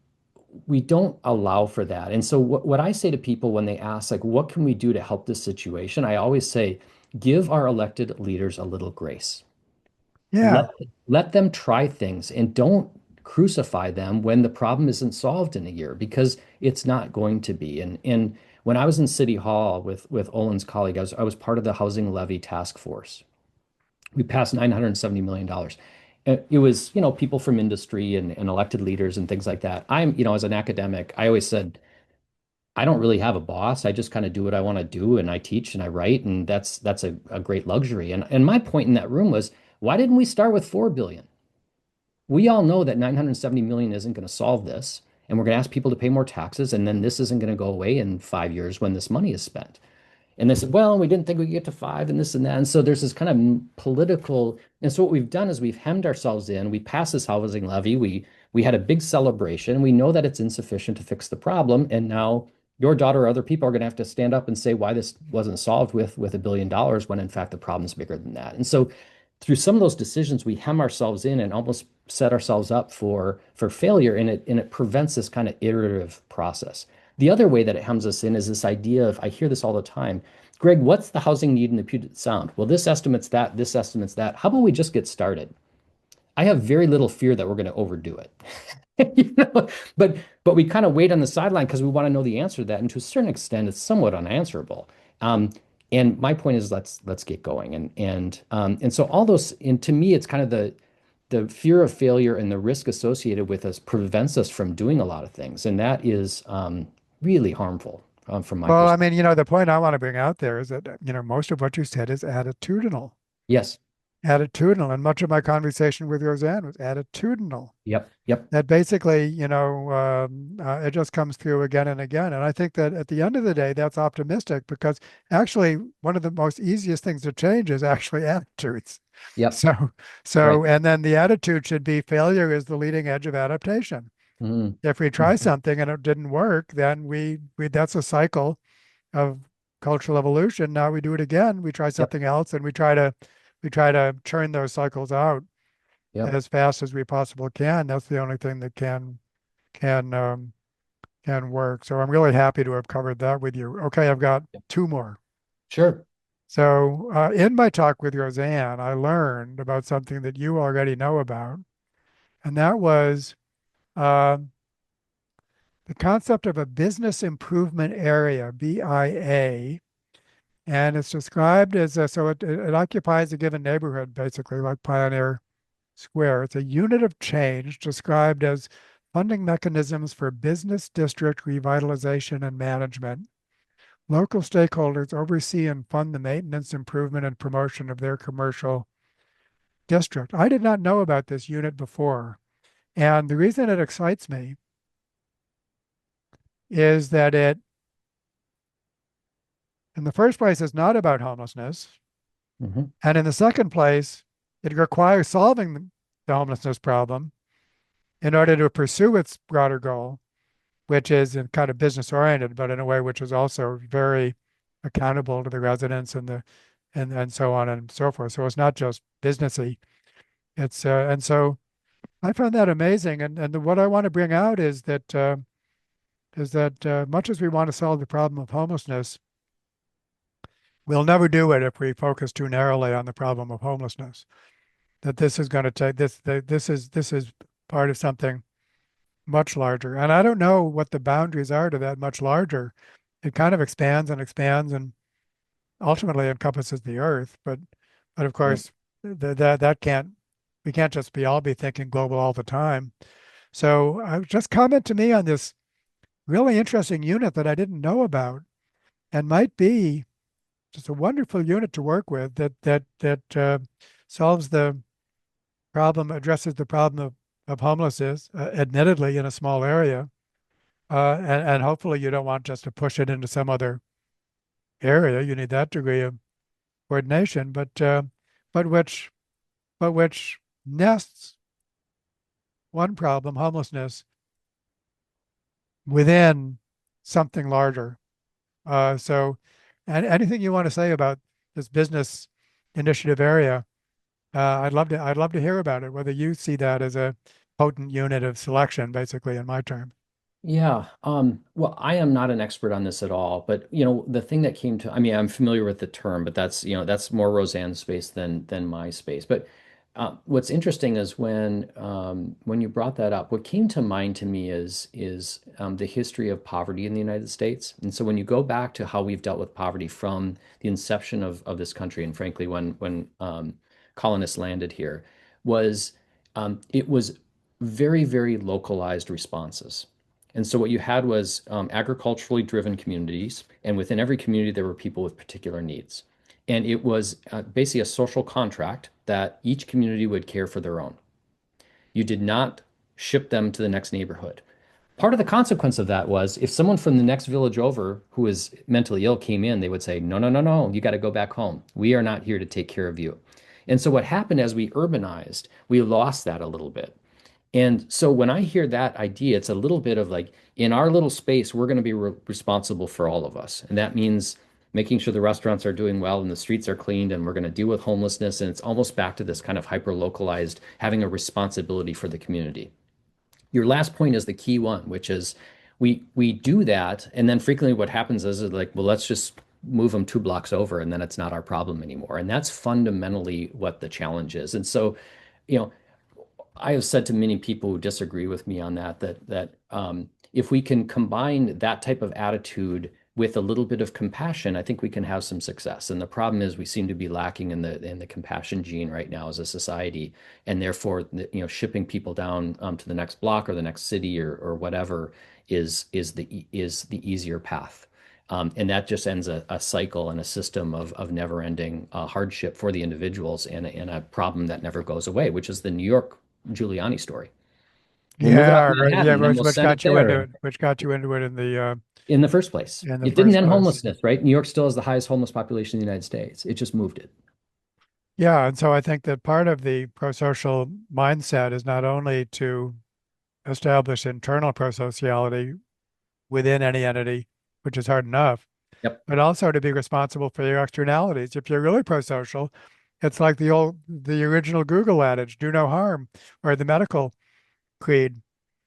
we don't allow for that. And so what I say to people when they ask, like, what can we do to help this situation? I always say, give our elected leaders a little grace. Let Yeah. let them try things and don't crucify them when the problem isn't solved in a year because it's not going to be. And when I was in City Hall with Olin's colleague, I was part of the housing levy task force. We passed $970 million. It was, people from industry and elected leaders and things like that. As an academic, I always said, I don't really have a boss. I just kind of do what I want to do and I teach and I write, and that's a great luxury. And my point in that room was, why didn't we start with 4 billion? We all know that 970 million isn't going to solve this, and we're going to ask people to pay more taxes, and then this isn't going to go away in 5 years when this money is spent. And they said, well, we didn't think we could get to five and this and that. And so there's this kind of political. And so what we've done is we've hemmed ourselves in. We passed this housing levy. We had a big celebration. We know that it's insufficient to fix the problem. And now your daughter or other people are going to have to stand up and say why this wasn't solved with $1 billion when in fact the problem's bigger than that. And so through some of those decisions, we hem ourselves in and almost set ourselves up for failure, and it prevents this kind of iterative process. The other way that it hems us in is this idea of, I hear this all the time, Greg, what's the housing need in the Puget Sound? Well, this estimates that, this estimates that. How about we just get started? I have very little fear that we're going to overdo it. You know, but we kind of wait on the sideline because we want to know the answer to that, and to a certain extent, it's somewhat unanswerable. Um, and my point is, let's get going, and so all those, and to me, it's kind of the fear of failure and the risk associated with us prevents us from doing a lot of things, and that is really harmful from my Well, I perspective. mean, the point I want to bring out there is that, most of what you said is attitudinal. Yes. Attitudinal. And much of my conversation with Roseanne was attitudinal. Yep. Yep. That basically, it just comes through again and again. And I think that at the end of the day, that's optimistic because actually one of the most easiest things to change is actually attitudes. Yep. So, Right. and then the attitude should be failure is the leading edge of adaptation. Mhm. If we try Mhm. something and it didn't work, then we that's a cycle of cultural evolution. Now we do it again. We try Yep. something else and we try to churn those cycles out Yep. as fast as we possibly can. That's the only thing that can can work. So I'm really happy to have covered that with you. Okay, I've got Yep. two more. Sure. So in my talk with Roseanne, I learned about something that you already know about, and that was uh, the concept of a business improvement area, BIA. And it's described as it occupies a given neighborhood, basically, like Pioneer Square. It's a unit of change described as funding mechanisms for business district revitalization and management. Local stakeholders oversee and fund the maintenance, improvement, and promotion of their commercial district. I did not know about this unit before. And the reason it excites me is that it, in the first place, is not about homelessness. Hmm. And in the second place, it requires solving the homelessness problem in order to pursue its broader goal, which is in kind of business oriented, but in a way which is also very accountable to the residents and so on and so forth. So it's not just businessy. It's and so I found that amazing. And what I want to bring out is that much as we want to solve the problem of homelessness, we'll never do it if we focus too narrowly on the problem of homelessness. That this is going to take this is part of something much larger. And I don't know what the boundaries are to that much larger. It kind of expands and ultimately encompasses the earth. But of Yep. course, that can't we can't just be all be thinking global all the time. So just comment to me on this really interesting unit that I didn't know about and might be just a wonderful unit to work with that solves the problem, addresses the problem of homelessness, admittedly in a small area. And hopefully you don't want just to push it into some other area. You need that degree of coordination, but which but which nests one problem, homelessness, within something larger. So, and anything you want to say about this business initiative area, I'd love to hear about it. Whether you see that as a potent unit of selection, basically, in my terms. Yeah. Well, I am not an expert on this at all, but the thing that came to, I mean, I'm familiar with the term, but that's more Roseanne's space than my space. But what's interesting is when you brought that up, what came to mind to me is the history of poverty in the United States. And so when you go back to how we've dealt with poverty from the inception of this country, and frankly, when colonists landed here, was it was very, very localized responses. And so what you had was agriculturally driven communities, and within every community there were people with particular needs. And it was basically a social contract that each community would care for their own. You did not ship them to the next neighborhood. Part of the consequence of that was if someone from the next village over who was mentally ill came in, they would say, no, no, no, no, you got to go back home. We are not here to take care of you. And so what happened as we urbanized, we lost that a little bit. And so when I hear that idea, it's a little bit of like, in our little space, we're going to be responsible for all of us. And that means making sure the restaurants are doing well and the streets are cleaned, and we're going to deal with homelessness. And it's almost back to this kind of hyper localized, having a responsibility for the community. Your last point is the key one, which is we do that, and then frequently what happens is like, well, let's just move them 2 blocks over, and then it's not our problem anymore. And that's fundamentally what the challenge is. And so, you know, I have said to many people who disagree with me on that if we can combine that type of attitude with a little bit of compassion, I think we can have some success. And the problem is we seem to be lacking in the compassion gene right now as a society, and therefore, shipping people down to the next block or the next city or whatever is the easier path. And that just ends a cycle and a system of never-ending hardship for the individuals and a problem that never goes away, which is the New York Giuliani story. We'll move it off Yeah, right. Yeah, Manhattan, then we'll which send it got you into there it, which got you into it in the first place. in the It didn't first end place. homelessness, right? New York still has the highest homeless population in the United States. It just moved it. Yeah, and so I think that part of the pro-social mindset is not only to establish internal pro-sociality within any entity, which is hard enough, Yep. but also to be responsible for your externalities. If you're really pro-social, it's like the original Google adage, do no harm, or the medical creed,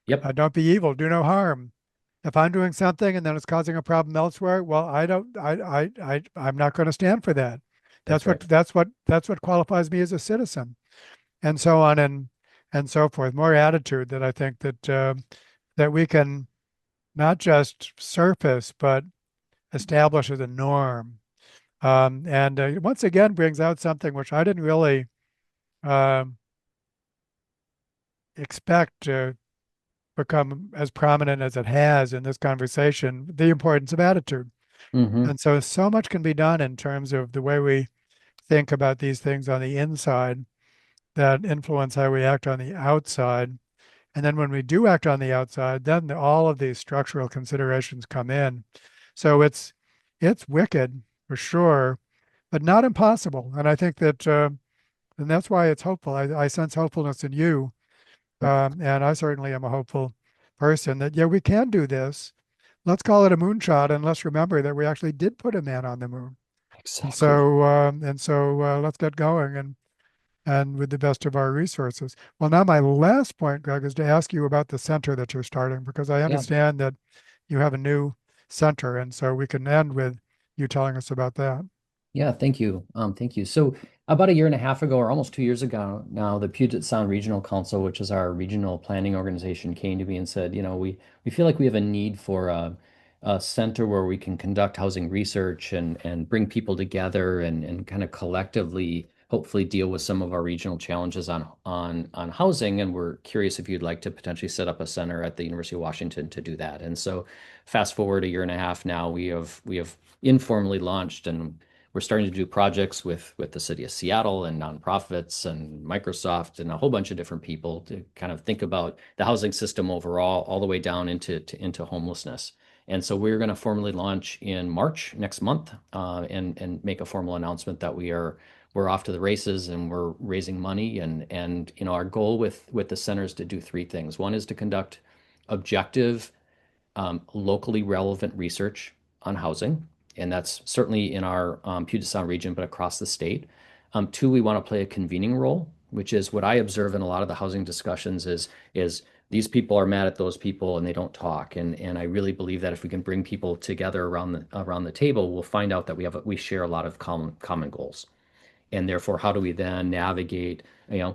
Yep. don't be evil, do no harm. If I'm doing something and then it's causing a problem elsewhere, well, I'm not going to stand for that. That's right. That's what qualifies me as a citizen, and so on and so forth. More attitude that I think that we can not just surface but establish as a norm, and once again brings out something which I didn't really um, expect to become as prominent as it has in this conversation, the importance of attitude. Hmm. And so much can be done in terms of the way we think about these things on the inside that influence how we act on the outside. And then when we do act on the outside, then all of these structural considerations come in. So it's wicked for sure, but not impossible. And I think and that's why it's hopeful. I sense hopefulness in you. Yep. And I certainly am a hopeful person that, yeah, we can do this. Let's call it a moonshot, and let's remember that we actually did put a man on the moon. Exactly. And so let's get going and with the best of our resources. Well, now my last point, Greg, is to ask you about the center that you're starting, because I Yeah. understand that you have a new center, and so we can end with you telling us about that. Yeah, thank you. Thank you. So about a year and a half ago, or almost 2 years ago now, the Puget Sound Regional Council, which is our regional planning organization, came to me and said, we feel like we have a need for a center where we can conduct housing research and bring people together and kind of collectively, hopefully deal with some of our regional challenges on housing. And we're curious if you'd like to potentially set up a center at the University of Washington to do that. And so fast forward a year and a half now, we have informally launched, and we're starting to do projects with the city of Seattle and nonprofits and Microsoft and a whole bunch of different people to kind of think about the housing system overall, all the way down into homelessness. And so we're going to formally launch in March next month, and make a formal announcement that we're off to the races and we're raising money. And our goal with the center is to do three things. One is to conduct objective, locally relevant research on housing, and that's certainly in our Puget Sound region, but across the state. Two, we want to play a convening role, which is what I observe in a lot of the housing discussions is these people are mad at those people and they don't talk. And I really believe that if we can bring people together around the table, we'll find out that we share a lot of common goals. And therefore, how do we then navigate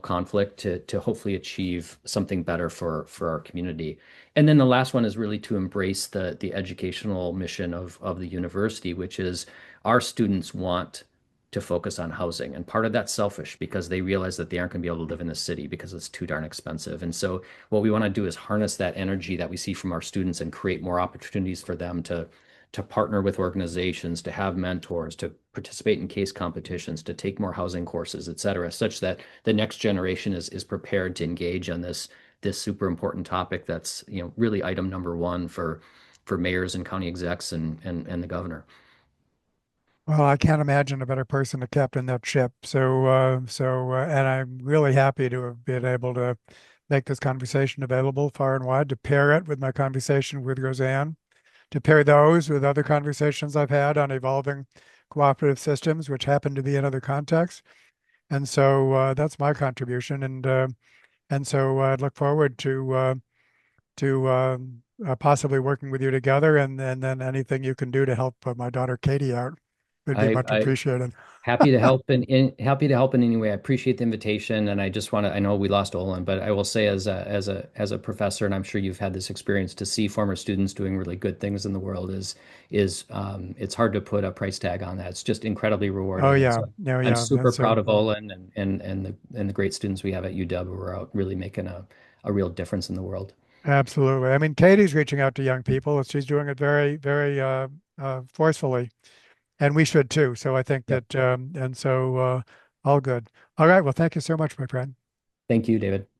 conflict to hopefully achieve something better for our community? And then the last one is really to embrace the educational mission of the university, which is our students want to focus on housing. And part of that's selfish because they realize that they aren't going to be able to live in the city because it's too darn expensive. And so what we want to do is harness that energy that we see from our students and create more opportunities for them to partner with organizations, to have mentors, to participate in case competitions, to take more housing courses, et cetera, such that the next generation is prepared to engage on this super important topic that's really item number one for mayors and county execs and the governor. Well, I can't imagine a better person to captain that ship. And I'm really happy to have been able to make this conversation available far and wide, to pair it with my conversation with Roseanne, to pair those with other conversations I've had on evolving cooperative systems, which happen to be in other contexts. And so that's my contribution. And so I look forward to possibly working with you together, and then anything you can do to help my daughter Katie out would be much I appreciated. happy to help happy to help in any way. I appreciate the invitation, and I just want to. I know we lost Olin, but I will say as a professor, and I'm sure you've had this experience, to see former students doing really good things in the world is it's hard to put a price tag on that. It's just incredibly Oh rewarding, and yeah, so no, I'm yeah, super that's so proud of cool. Olin and the great students we have at UW who are out really making a real difference in the world. Absolutely. I mean, Katie's reaching out to young people, and she's doing it very, very forcefully, and we should too. So I think Yep. that, and so all good. All right. Well, thank you so much, my friend. Thank you, David.